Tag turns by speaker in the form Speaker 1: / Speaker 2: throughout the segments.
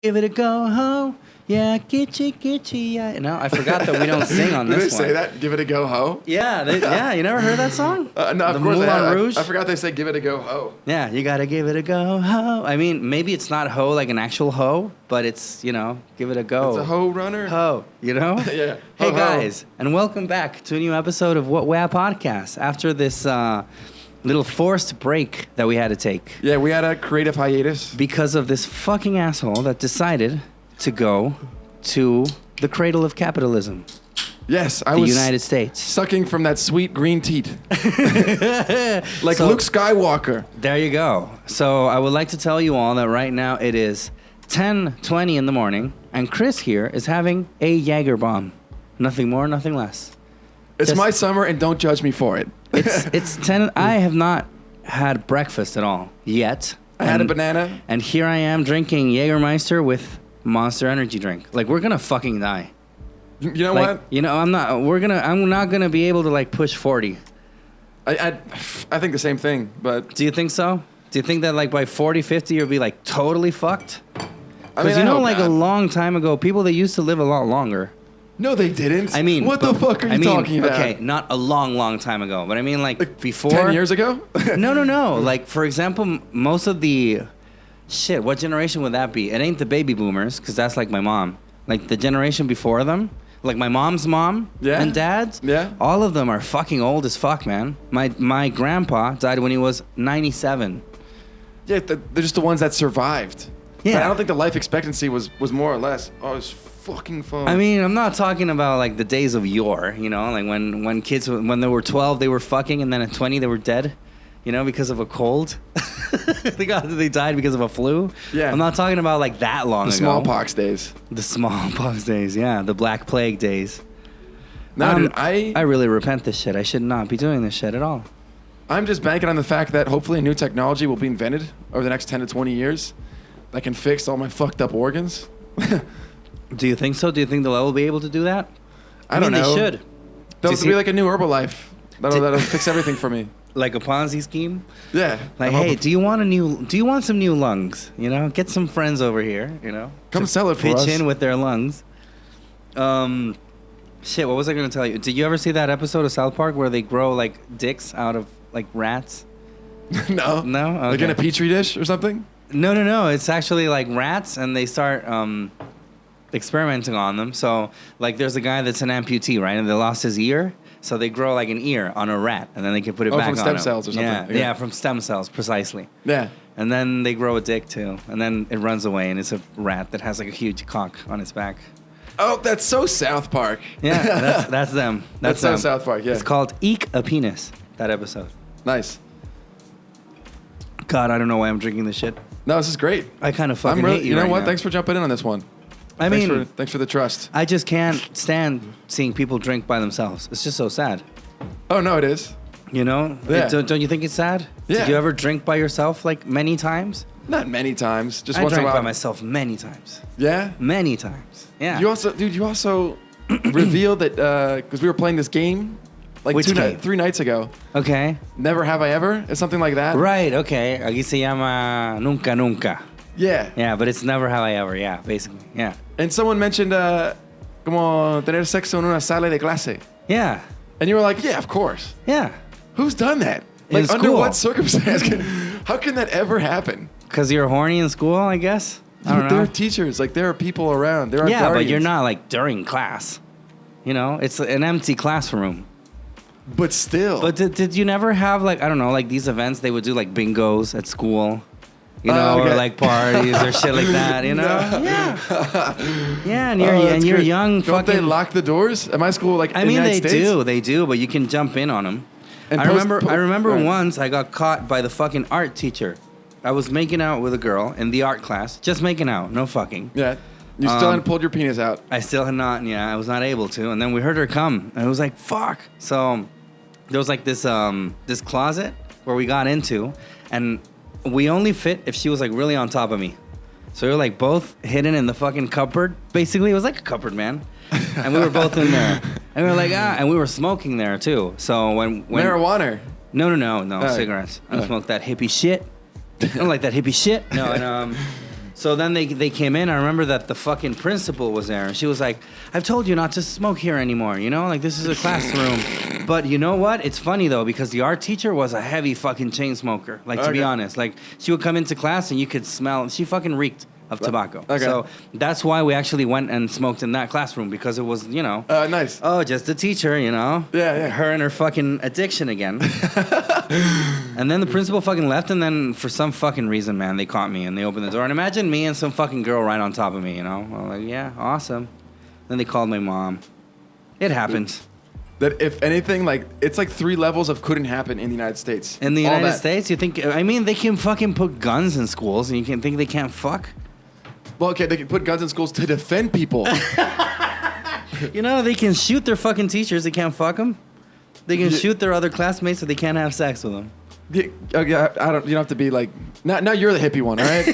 Speaker 1: Give it a go, ho. Yeah, getcha, yeah. No, I forgot that we don't sing on
Speaker 2: Did
Speaker 1: this
Speaker 2: they
Speaker 1: one.
Speaker 2: say that? Give it a go, ho?
Speaker 1: Yeah, yeah. You never heard that song?
Speaker 2: No, of
Speaker 1: the
Speaker 2: course I
Speaker 1: Moulin
Speaker 2: have.
Speaker 1: Rouge?
Speaker 2: I forgot they say give it a go, ho.
Speaker 1: Yeah, you gotta give it a go, ho. I mean, maybe it's not ho like an actual ho, but it's, give it a go.
Speaker 2: It's a ho runner.
Speaker 1: Ho,
Speaker 2: Yeah.
Speaker 1: Hey,
Speaker 2: Ho, ho.
Speaker 1: guys, and welcome back to a new episode of What Wea Podcast. After this little forced break that we had to take
Speaker 2: Yeah, we had a creative hiatus.
Speaker 1: because of this fucking asshole that decided to go to the cradle of capitalism,
Speaker 2: Yes, I
Speaker 1: the
Speaker 2: was
Speaker 1: United States.
Speaker 2: sucking from that sweet green teat. Like
Speaker 1: So-
Speaker 2: Luke Skywalker.
Speaker 1: There you go. So I would like to tell you all that right now it is 10:20 in the morning, and Chris here is having a Jaeger bomb. Nothing more, nothing less.
Speaker 2: It's
Speaker 1: Just-
Speaker 2: my summer, and don't judge me for it.
Speaker 1: It's 10. I have not had breakfast at all yet.
Speaker 2: I had a
Speaker 1: And-
Speaker 2: banana.
Speaker 1: And here I am drinking Jägermeister with Monster Energy drink. Like, we're gonna fucking die.
Speaker 2: You know
Speaker 1: Like,
Speaker 2: what?
Speaker 1: I'm not gonna be able to like push 40.
Speaker 2: I think the same thing, but
Speaker 1: Do you think so? Do you think that like by 40, 50 you'll be like totally fucked?
Speaker 2: I
Speaker 1: Because
Speaker 2: mean, I hope
Speaker 1: like
Speaker 2: not.
Speaker 1: a long time ago, people that used to live a lot longer.
Speaker 2: No, they didn't.
Speaker 1: I mean,
Speaker 2: what the fuck are you talking about?
Speaker 1: Okay, not a long time ago, but I mean like before
Speaker 2: 10 years ago?
Speaker 1: No. Like, for example, most of the... Shit, what generation would that be? It ain't the baby boomers, because that's like my mom. Like, the generation before them, like my mom's mom
Speaker 2: Yeah.
Speaker 1: and dad's,
Speaker 2: Yeah.
Speaker 1: all of them are fucking old as fuck, man. My grandpa died when he was 97.
Speaker 2: Yeah, they're just the ones that survived.
Speaker 1: Yeah.
Speaker 2: But I don't think the life expectancy was more or less. Oh, it's fucking fun.
Speaker 1: I mean, I'm not talking about, like, the days of yore, like when kids, when they were 12, they were fucking, and then at 20, they were dead. Because of a cold. They died because of a flu.
Speaker 2: Yeah.
Speaker 1: I'm not talking about like that long
Speaker 2: the
Speaker 1: ago.
Speaker 2: smallpox days.
Speaker 1: The smallpox days, yeah. The Black Plague days.
Speaker 2: No, dude,
Speaker 1: I really repent this shit. I should not be doing this shit at all.
Speaker 2: I'm just banking on the fact that hopefully a new technology will be invented over the next 10 to 20 years that can fix all my fucked up organs.
Speaker 1: Do you think so? Do you think they'll be able to do that?
Speaker 2: I don't know.
Speaker 1: They should.
Speaker 2: There'll
Speaker 1: see-
Speaker 2: be like a new Herbalife. That'll fix everything for me.
Speaker 1: Like a Ponzi scheme?
Speaker 2: Yeah.
Speaker 1: Like, hey, do you want some new lungs? Get some friends over here,
Speaker 2: Come
Speaker 1: to
Speaker 2: sell it for
Speaker 1: pitch
Speaker 2: us.
Speaker 1: in with their lungs. Shit, what was I going to tell you? Did you ever see that episode of South Park where they grow, like, dicks out of, like, rats?
Speaker 2: No.
Speaker 1: No?
Speaker 2: Like
Speaker 1: Okay.
Speaker 2: in a petri dish or something?
Speaker 1: No. It's actually, like, rats, and they start experimenting on them. So, like, there's a guy that's an amputee, right? And they lost his ear. So they grow, like, an ear on a rat, and then they can put it back on
Speaker 2: from stem
Speaker 1: him.
Speaker 2: cells or something.
Speaker 1: Yeah, from stem cells, precisely.
Speaker 2: Yeah.
Speaker 1: And then they grow a dick, too. And then it runs away, and it's a rat that has, like, a huge cock on its back.
Speaker 2: Oh, that's so South Park.
Speaker 1: Yeah, that's them.
Speaker 2: That's so
Speaker 1: them.
Speaker 2: South Park, yeah.
Speaker 1: It's called Eek a Penis, that episode.
Speaker 2: Nice.
Speaker 1: God, I don't know why I'm drinking this shit.
Speaker 2: No, this is great.
Speaker 1: I kind of fucking hate you
Speaker 2: know
Speaker 1: right
Speaker 2: what?
Speaker 1: now.
Speaker 2: Thanks for jumping in on this one. Thanks for the trust.
Speaker 1: I just can't stand seeing people drink by themselves. It's just so sad.
Speaker 2: Oh, no, it is.
Speaker 1: Yeah. Don't you think it's sad?
Speaker 2: Yeah.
Speaker 1: Did you ever drink by yourself, like, many times?
Speaker 2: Not many times. Just
Speaker 1: I
Speaker 2: once in a
Speaker 1: drank
Speaker 2: while.
Speaker 1: by myself many times.
Speaker 2: Yeah?
Speaker 1: Many times. Yeah.
Speaker 2: You also revealed that, because we were playing this game, like
Speaker 1: Which game?
Speaker 2: 3 nights ago.
Speaker 1: Okay.
Speaker 2: Never Have I Ever? It's something like that.
Speaker 1: Right, okay. Aquí se llama Nunca Nunca.
Speaker 2: Yeah.
Speaker 1: Yeah, but it's never have I ever. Yeah, basically. Yeah.
Speaker 2: And someone mentioned, como tener sexo en una sala de clase.
Speaker 1: Yeah.
Speaker 2: And you were like, yeah, of course.
Speaker 1: Yeah.
Speaker 2: Who's done that?
Speaker 1: In
Speaker 2: Like, under
Speaker 1: school.
Speaker 2: what circumstance? How can that ever happen?
Speaker 1: Because you're horny in school, I guess? I don't
Speaker 2: There
Speaker 1: know.
Speaker 2: are teachers. Like, there are people around. There are
Speaker 1: Yeah, but
Speaker 2: guardians.
Speaker 1: you're not, like, during class. It's an empty classroom.
Speaker 2: But still.
Speaker 1: But did you never have, like, I don't know, like, these events, they would do, like, bingos at school?
Speaker 2: Okay.
Speaker 1: Or, like, parties or shit like that, Yeah. Yeah, and
Speaker 2: That's
Speaker 1: you're
Speaker 2: great.
Speaker 1: young
Speaker 2: Don't they
Speaker 1: fucking...
Speaker 2: lock the doors at my school? Like,
Speaker 1: I
Speaker 2: in the
Speaker 1: mean,
Speaker 2: United States?
Speaker 1: they do, but you can jump in on them.
Speaker 2: And
Speaker 1: I remember
Speaker 2: right.
Speaker 1: once I got caught by the fucking art teacher. I was making out with a girl in the art class, just making out, no fucking.
Speaker 2: Yeah. You still hadn't pulled your penis out.
Speaker 1: I still had not, I was not able to. And then we heard her come, and it was like, fuck. So there was like this this closet where we got into, and we only fit if she was like really on top of me. So we were like both hidden in the fucking cupboard. Basically, it was like a cupboard, man. And we were both in there. And we were like, and we were smoking there too. So when
Speaker 2: Marijuana.
Speaker 1: No, cigarettes. I don't smoke that hippie shit. I don't like that hippie shit. No, and So then they came in. I remember that the fucking principal was there, and she was like, "I've told you not to smoke here anymore. You know, like this is a classroom." But you know what? It's funny though because the art teacher was a heavy fucking chain smoker. Like to be honest, like she would come into class and you could smell. She fucking reeked of tobacco.
Speaker 2: Okay.
Speaker 1: So that's why we actually went and smoked in that classroom because it was, you know.
Speaker 2: Nice.
Speaker 1: Oh, just the teacher, you know.
Speaker 2: Yeah.
Speaker 1: Her and her fucking addiction again. And then the principal fucking left, and then for some fucking reason, man, they caught me and they opened the door. And imagine me and some fucking girl right on top of me, you know. I'm like, yeah, awesome. Then they called my mom. It happens.
Speaker 2: That if anything, like it's like 3 levels of couldn't happen in the United States.
Speaker 1: In the United States, you think? I mean, they can fucking put guns in schools, and you can think they can't fuck.
Speaker 2: Well, okay, they can put guns in schools to defend people.
Speaker 1: You know, they can shoot their fucking teachers. They can't fuck them. They can shoot their other classmates, so they can't have sex with them.
Speaker 2: Yeah, okay, I don't. You don't have to be like. Now you're the hippie one, all right?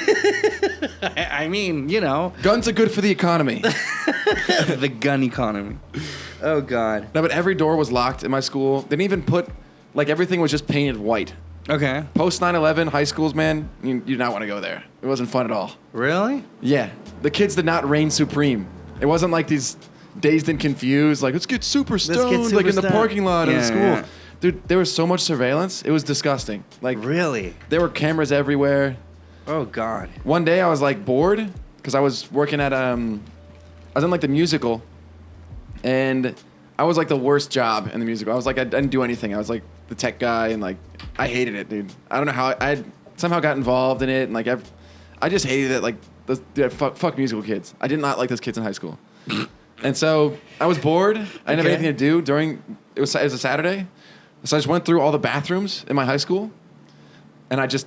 Speaker 1: I mean, you know,
Speaker 2: Guns are good for the economy.
Speaker 1: the gun economy. Oh God.
Speaker 2: No, but every door was locked in my school. They didn't even put, like everything was just painted white.
Speaker 1: Okay.
Speaker 2: Post 9/11, high schools, man, you do not want to go there. It wasn't fun at all.
Speaker 1: Really?
Speaker 2: Yeah, the kids did not reign supreme. It wasn't like these dazed and confused, like let's get super stoned, like in the parking lot of the school.
Speaker 1: Yeah.
Speaker 2: Dude, there was so much surveillance. It was disgusting. Like
Speaker 1: Really?
Speaker 2: there were cameras everywhere.
Speaker 1: Oh God.
Speaker 2: One day I was like bored because I was working at I was in like the musical, and I was like the worst job in the musical. I was like I didn't do anything. I was like the tech guy, and like I hated it, dude. I don't know how I somehow got involved in it, and like I just hated it. Like dude, fuck musical kids. I did not like those kids in high school, and so I was bored. I didn't have anything to do during. It was a Saturday, so I just went through all the bathrooms in my high school, and I just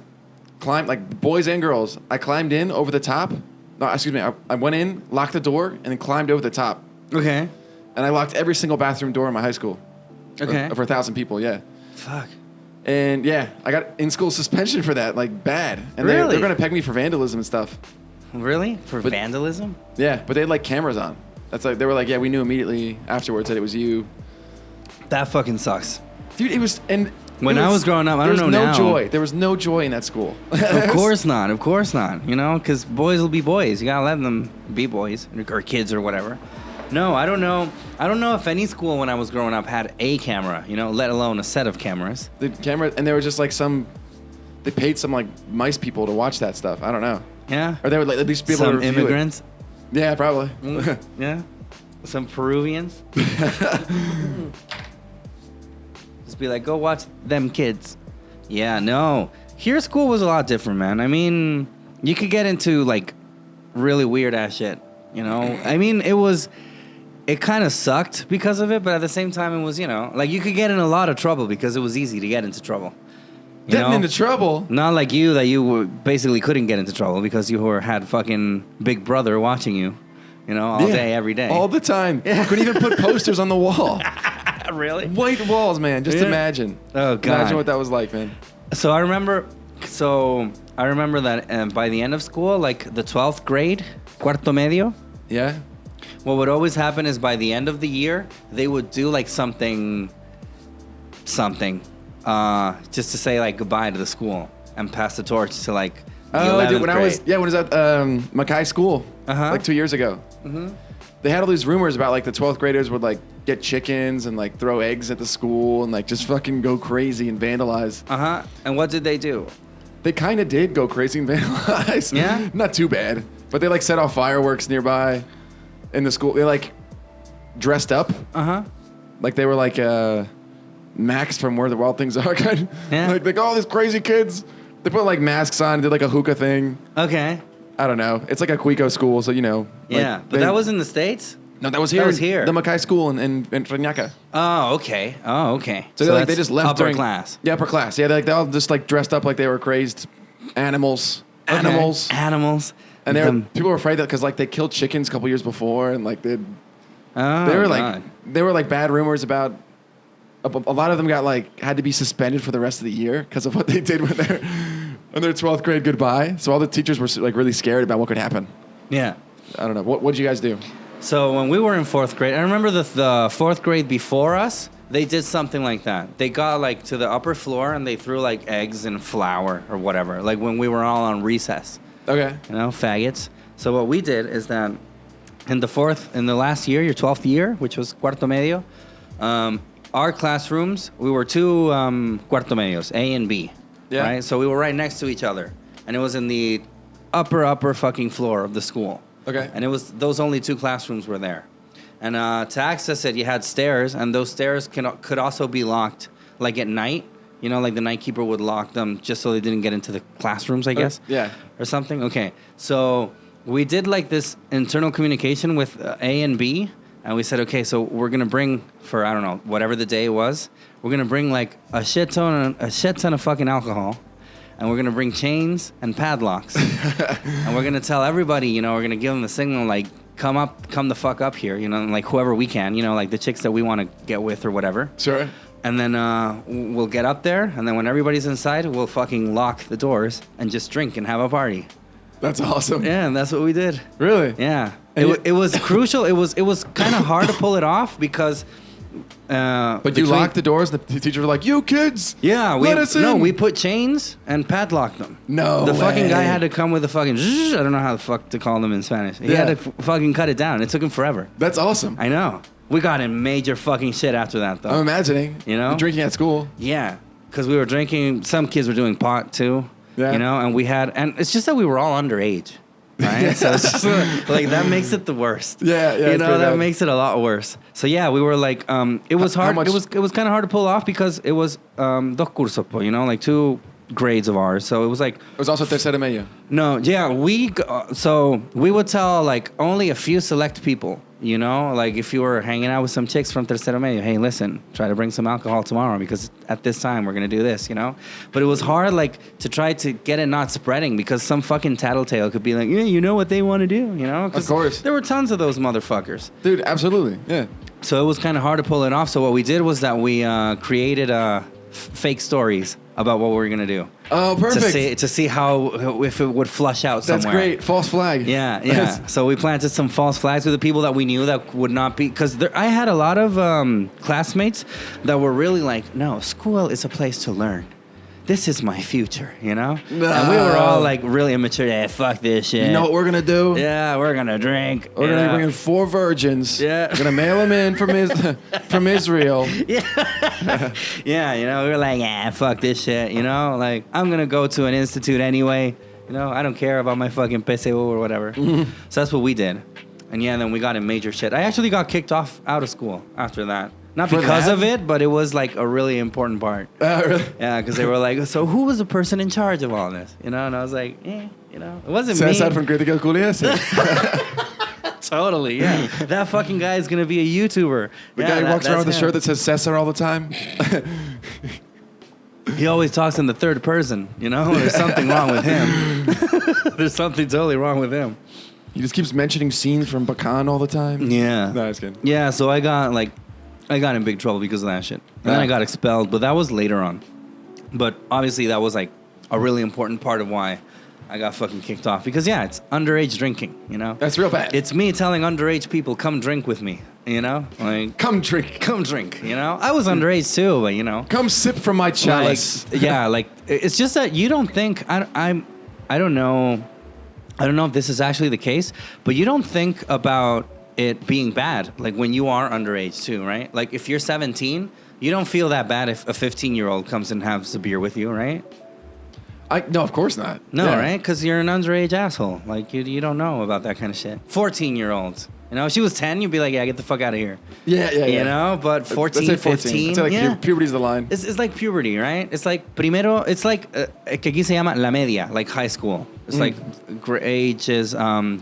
Speaker 2: climbed, like boys and girls. I climbed in over the top. No, excuse me. I went in, locked the door, and then climbed over the top.
Speaker 1: Okay.
Speaker 2: And I locked every single bathroom door in my high school.
Speaker 1: Okay.
Speaker 2: For 1,000 people, yeah.
Speaker 1: Fuck.
Speaker 2: And yeah, I got in-school suspension for that, like bad. And
Speaker 1: Really?
Speaker 2: they're gonna peg me for vandalism and stuff.
Speaker 1: Really? For vandalism?
Speaker 2: Yeah, but they had like cameras on. That's like they were like, yeah, we knew immediately afterwards that it was you.
Speaker 1: That fucking sucks.
Speaker 2: Dude, it was and
Speaker 1: When I was growing up, I don't know
Speaker 2: now.
Speaker 1: now.
Speaker 2: Joy. There was no joy in that school.
Speaker 1: Of course not. Of course not. You know, because boys will be boys. You gotta let them be boys or kids or whatever. No, I don't know. I don't know if any school when I was growing up had a camera. You know, let alone a set of cameras.
Speaker 2: The camera, and they were just like they paid some like mice people to watch that stuff. I don't know.
Speaker 1: Yeah.
Speaker 2: Or they would like at least be able to
Speaker 1: Some
Speaker 2: review
Speaker 1: immigrants.
Speaker 2: it. Yeah, probably.
Speaker 1: Yeah. Some Peruvians. Just be like, go watch them kids. Yeah, no. Here, school was a lot different, man. I mean, you could get into like really weird ass shit. You know, I mean, it kind of sucked because of it, but at the same time, it was, you know, like you could get in a lot of trouble because it was easy to get into trouble. You
Speaker 2: Getting
Speaker 1: know?
Speaker 2: into trouble.
Speaker 1: Not like you, that you basically couldn't get into trouble because you had fucking Big Brother watching you, you know, all day, every day.
Speaker 2: All the time. You couldn't even put posters on the wall.
Speaker 1: Really?
Speaker 2: White walls, man. Just
Speaker 1: Yeah.
Speaker 2: imagine.
Speaker 1: Oh, God.
Speaker 2: Imagine what that was like, man.
Speaker 1: So I remember that by the end of school, like the 12th grade, cuarto medio,
Speaker 2: Yeah?
Speaker 1: what would always happen is by the end of the year, they would do like something, just to say like goodbye to the school and pass the torch to like the 11th
Speaker 2: dude, when
Speaker 1: grade.
Speaker 2: I was at Mackay School,
Speaker 1: Uh-huh.
Speaker 2: like 2 years ago. Mm-hmm. They had all these rumors about like the 12th graders would like get chickens and like throw eggs at the school and like just fucking go crazy and vandalize.
Speaker 1: Uh-huh. And what did they do?
Speaker 2: They kind of did go crazy and vandalize.
Speaker 1: Yeah?
Speaker 2: Not too bad. But they like set off fireworks nearby in the school. They like dressed up.
Speaker 1: Uh-huh.
Speaker 2: Like they were like Max from Where the Wild Things Are. Kind.
Speaker 1: Yeah.
Speaker 2: Like all these crazy kids. They put like masks on, did like a hookah thing.
Speaker 1: Okay.
Speaker 2: I don't know. It's like a Cuico school, so you know.
Speaker 1: Yeah.
Speaker 2: Like,
Speaker 1: But that was in the States?
Speaker 2: No, that was here.
Speaker 1: That was here.
Speaker 2: The Mackay School in Reñaca.
Speaker 1: Oh, okay. Oh, okay.
Speaker 2: So,
Speaker 1: that's
Speaker 2: they just left
Speaker 1: upper
Speaker 2: during
Speaker 1: class.
Speaker 2: Yeah, upper class. Yeah, they all just like dressed up like they were crazed animals.
Speaker 1: Okay.
Speaker 2: Animals. And
Speaker 1: Them-
Speaker 2: people were afraid that because like they killed chickens a couple years before, and like they
Speaker 1: Oh,
Speaker 2: were
Speaker 1: God.
Speaker 2: like bad rumors about. A lot of them had to be suspended for the rest of the year because of what they did when they're on their 12th grade goodbye. So all the teachers were like really scared about what could happen.
Speaker 1: Yeah.
Speaker 2: I don't know. What did you guys do?
Speaker 1: So when we were in 4th grade, I remember the 4th grade before us, they did something like that. They got like to the upper floor and they threw like eggs and flour or whatever, like when we were all on recess.
Speaker 2: Okay.
Speaker 1: You know, faggots. So what we did is that in the last year, your 12th year, which was cuarto medio, our classrooms, we were two cuarto medios, A and B.
Speaker 2: Yeah.
Speaker 1: Right? So we were right next to each other. And it was in the upper fucking floor of the school.
Speaker 2: Okay.
Speaker 1: And it was, those only two classrooms were there. And to access it, you had stairs, and those stairs could also be locked, like at night. You know, like the night keeper would lock them just so they didn't get into the classrooms, I guess.
Speaker 2: Yeah.
Speaker 1: Or something. Okay. So we did like this internal communication with A and B, and we said, okay, so we're gonna bring for I don't know whatever the day was, we're gonna bring like a shit ton of fucking alcohol, and we're gonna bring chains and padlocks, and we're gonna tell everybody, you know, we're gonna give them the signal like come the fuck up here, you know, like whoever we can, you know, like the chicks that we want to get with or whatever.
Speaker 2: Sure.
Speaker 1: And then we'll get up there, and then when everybody's inside, we'll fucking lock the doors and just drink and have a party.
Speaker 2: That's awesome.
Speaker 1: Yeah, and that's what we did.
Speaker 2: Really?
Speaker 1: Yeah.
Speaker 2: And
Speaker 1: It was crucial. It was kind of hard to pull it off because.
Speaker 2: But you locked the doors, and the teacher was like, "You kids,
Speaker 1: Yeah,
Speaker 2: let us in."
Speaker 1: No, we put chains and padlocked them.
Speaker 2: No
Speaker 1: the fucking
Speaker 2: way.
Speaker 1: guy had to come with a fucking. I don't know how the fuck to call them in Spanish. He
Speaker 2: Yeah.
Speaker 1: had to fucking cut it down. It took him forever.
Speaker 2: That's awesome.
Speaker 1: I know. We got in major fucking shit after that, though.
Speaker 2: I'm imagining.
Speaker 1: You know?
Speaker 2: You're drinking at school.
Speaker 1: Yeah, because we were drinking. Some kids were doing pot too.
Speaker 2: Yeah.
Speaker 1: You know, and it's just that we were all underage, right?
Speaker 2: Yeah.
Speaker 1: So it's just like that makes it the worst.
Speaker 2: Yeah, yeah,
Speaker 1: You
Speaker 2: it's
Speaker 1: know,
Speaker 2: pretty
Speaker 1: that
Speaker 2: bad.
Speaker 1: makes it a lot worse. So yeah, we were like, it was
Speaker 2: How
Speaker 1: hard.
Speaker 2: much-
Speaker 1: It was kind of hard to pull off because it was dos cursos, po, you know, like two grades of ours. So it was like.
Speaker 2: It was also tercera medio.
Speaker 1: No, yeah, so we would tell like only a few select people, you know, like if you were hanging out with some chicks from tercero medio, hey, listen, try to bring some alcohol tomorrow because at this time we're gonna do this, you know. But it was hard, like to try to get it not spreading because some fucking tattletale could be like, yeah, you know what they want to do, you know? 'Cause
Speaker 2: Of course.
Speaker 1: there were tons of those motherfuckers.
Speaker 2: Dude, absolutely. Yeah.
Speaker 1: So it was kind of hard to pull it off. So what we did was that we created fake stories about what we were gonna do.
Speaker 2: Oh, perfect.
Speaker 1: To see how if it would flush out
Speaker 2: That's
Speaker 1: somewhere.
Speaker 2: great. False flag.
Speaker 1: Yeah, yeah. So we planted some false flags with the people that we knew that would not be, because I had a lot of classmates that were really like, no, school is a place to learn. This is my future, you know?
Speaker 2: No.
Speaker 1: And we were all like really immature. Yeah, fuck this shit.
Speaker 2: You know what we're gonna do?
Speaker 1: Yeah, we're gonna drink.
Speaker 2: We're gonna bring in 4 virgins.
Speaker 1: Yeah.
Speaker 2: We're gonna mail them in from Israel.
Speaker 1: Yeah, you know, we were like, yeah, fuck this shit, you know? Like, I'm gonna go to an institute anyway. You know, I don't care about my fucking PSU or whatever.
Speaker 2: Mm-hmm.
Speaker 1: So that's what we did. And yeah, then we got in major shit. I actually got kicked off out of school after that. Not
Speaker 2: For
Speaker 1: because
Speaker 2: that?
Speaker 1: of it, but it was like a really important part.
Speaker 2: Really?
Speaker 1: Yeah, because they were like, so who was the person in charge of all this? You know, and I was like, you know, it wasn't me.
Speaker 2: Cesar from Critical Culias.
Speaker 1: Totally, yeah. That fucking guy is going to be a YouTuber.
Speaker 2: The guy who walks around with a shirt that says Cesar all the time.
Speaker 1: He always talks in the third person, you know? There's something wrong with him. There's something totally wrong with him.
Speaker 2: He just keeps mentioning scenes from Bacan all the time.
Speaker 1: Yeah.
Speaker 2: No, it's good.
Speaker 1: Yeah, so I got in big trouble because of that shit. And then I got expelled, but that was later on. But obviously that was like a really important part of why I got fucking kicked off. Because yeah, it's underage drinking, you know?
Speaker 2: That's real bad.
Speaker 1: It's me telling underage people, come drink with me, you know? Like,
Speaker 2: Come drink.
Speaker 1: come drink, you know? I was underage too, but you know.
Speaker 2: Come sip from my chalice.
Speaker 1: Like, yeah, like it's just that you don't think I don't know if this is actually the case, but you don't think about it being bad like when you are underage too, right? Like if you're 17, you don't feel that bad if a 15-year-old comes and has a beer with you, right?
Speaker 2: No, of course not.
Speaker 1: No,
Speaker 2: Yeah.
Speaker 1: right? Because you're an underage asshole. Like you don't know about that kind of shit. 14-year-olds. You know, if she was 10, you'd be like, yeah, get the fuck out of here.
Speaker 2: Yeah.
Speaker 1: You know, but 14,
Speaker 2: Let's say
Speaker 1: 15.
Speaker 2: Let's say like
Speaker 1: yeah.
Speaker 2: puberty's the line.
Speaker 1: It's like puberty, right? It's like primero. It's like que aquí se llama la media, like high school. It's like ages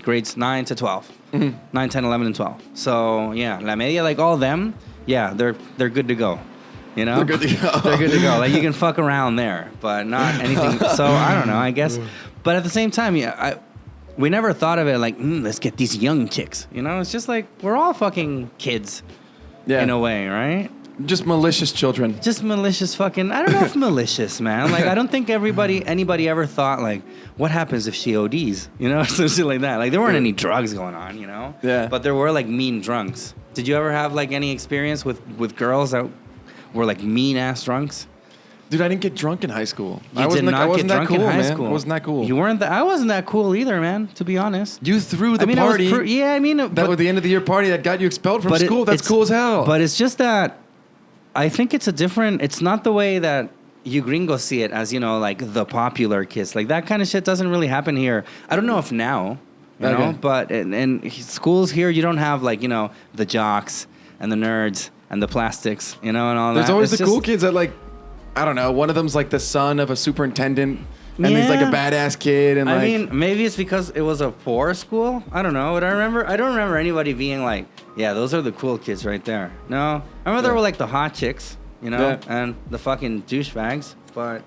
Speaker 1: grades 9 to 12, 9, 10, 11, and 12. So yeah, la media, like all them. Yeah, they're good to go. You know,
Speaker 2: They're good to go.
Speaker 1: They're good to go. Like you can fuck around there, but not anything. So I don't know. I guess, but at the same time, yeah, we never thought of it like let's get these young chicks. You know, it's just like we're all fucking kids, in a way, right?
Speaker 2: Just malicious children.
Speaker 1: Just malicious fucking. I don't know if malicious, man. Like I don't think anybody ever thought like, what happens if she ODs? You know, some shit like that. Like there weren't any drugs going on, you know.
Speaker 2: Yeah.
Speaker 1: But there were like mean drunks. Did you ever have like any experience with girls that were like mean ass drunks?
Speaker 2: Dude, I didn't get drunk in high school.
Speaker 1: You
Speaker 2: I
Speaker 1: did
Speaker 2: wasn't
Speaker 1: not
Speaker 2: I wasn't
Speaker 1: get
Speaker 2: that
Speaker 1: drunk
Speaker 2: cool,
Speaker 1: in high
Speaker 2: man.
Speaker 1: school.
Speaker 2: I wasn't that cool.
Speaker 1: You weren't. I wasn't that cool either, man. To be honest.
Speaker 2: You threw the
Speaker 1: I mean,
Speaker 2: party.
Speaker 1: but
Speaker 2: Was the end of the year party that got you expelled from
Speaker 1: but
Speaker 2: school. That's
Speaker 1: it's-
Speaker 2: cool as hell.
Speaker 1: But it's just that I think it's a different. It's not the way that you gringos see it as, you know, like the popular kids. Like that kind of shit doesn't really happen here. I don't know if now, you know, but in schools here, you don't have like, you know, the jocks and the nerds and the plastics, you know, and all
Speaker 2: There's
Speaker 1: that.
Speaker 2: always
Speaker 1: It's
Speaker 2: the cool kids that like, I don't know. One of them's like the son of a superintendent, and he's like a badass kid. And
Speaker 1: I
Speaker 2: like,
Speaker 1: mean, maybe it's because it was a poor school. I don't know. But I don't remember anybody being like, yeah, those are the cool kids right there. No, I remember there were like the hot chicks, you know, and the fucking douchebags. But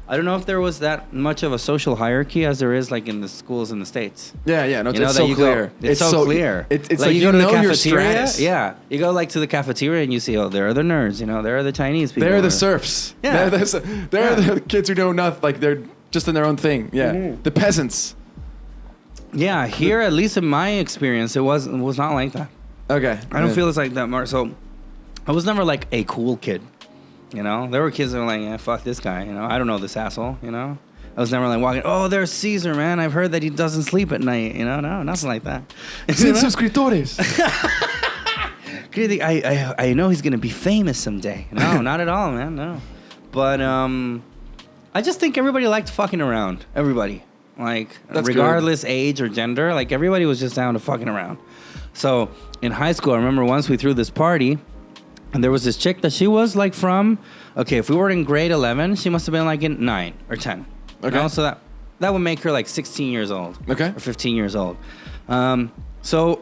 Speaker 1: I don't know if there was that much of a social hierarchy as there is like in the schools in the States.
Speaker 2: yeah, no,
Speaker 1: You know,
Speaker 2: it's
Speaker 1: that
Speaker 2: so
Speaker 1: you
Speaker 2: clear.
Speaker 1: Go, it's so clear.
Speaker 2: It's like you
Speaker 1: go to the
Speaker 2: know your
Speaker 1: cafeteria.
Speaker 2: stratus.
Speaker 1: Yeah, you go like to the cafeteria and you see, oh, there are the nerds. You know, there are the Chinese people.
Speaker 2: They're the
Speaker 1: or-
Speaker 2: serfs.
Speaker 1: Yeah.
Speaker 2: They're the kids who know nothing. Like they're just in their own thing. Yeah, the peasants.
Speaker 1: Yeah, here at least in my experience, it was not like that.
Speaker 2: Okay,
Speaker 1: I don't feel it's like that, Mark. So I was never like a cool kid. You know, there were kids that were like, yeah, fuck this guy. You know, I don't know this asshole. You know, I was never like walking. Oh, there's Caesar, man. I've heard that he doesn't sleep at night. You know, no, nothing like that.
Speaker 2: Sin suscriptores.
Speaker 1: I know he's gonna be famous someday. No, not at all, man. No, but I just think everybody liked fucking around. Everybody, like,
Speaker 2: That's
Speaker 1: regardless age or gender, like everybody was just down to fucking around. So in high school, I remember once we threw this party, and there was this chick that she was like from. Okay, if we were in grade 11, she must have been like in 9 or 10.
Speaker 2: Okay.
Speaker 1: You know? So that would make her like 16 years old.
Speaker 2: Okay.
Speaker 1: Or 15 years old. So,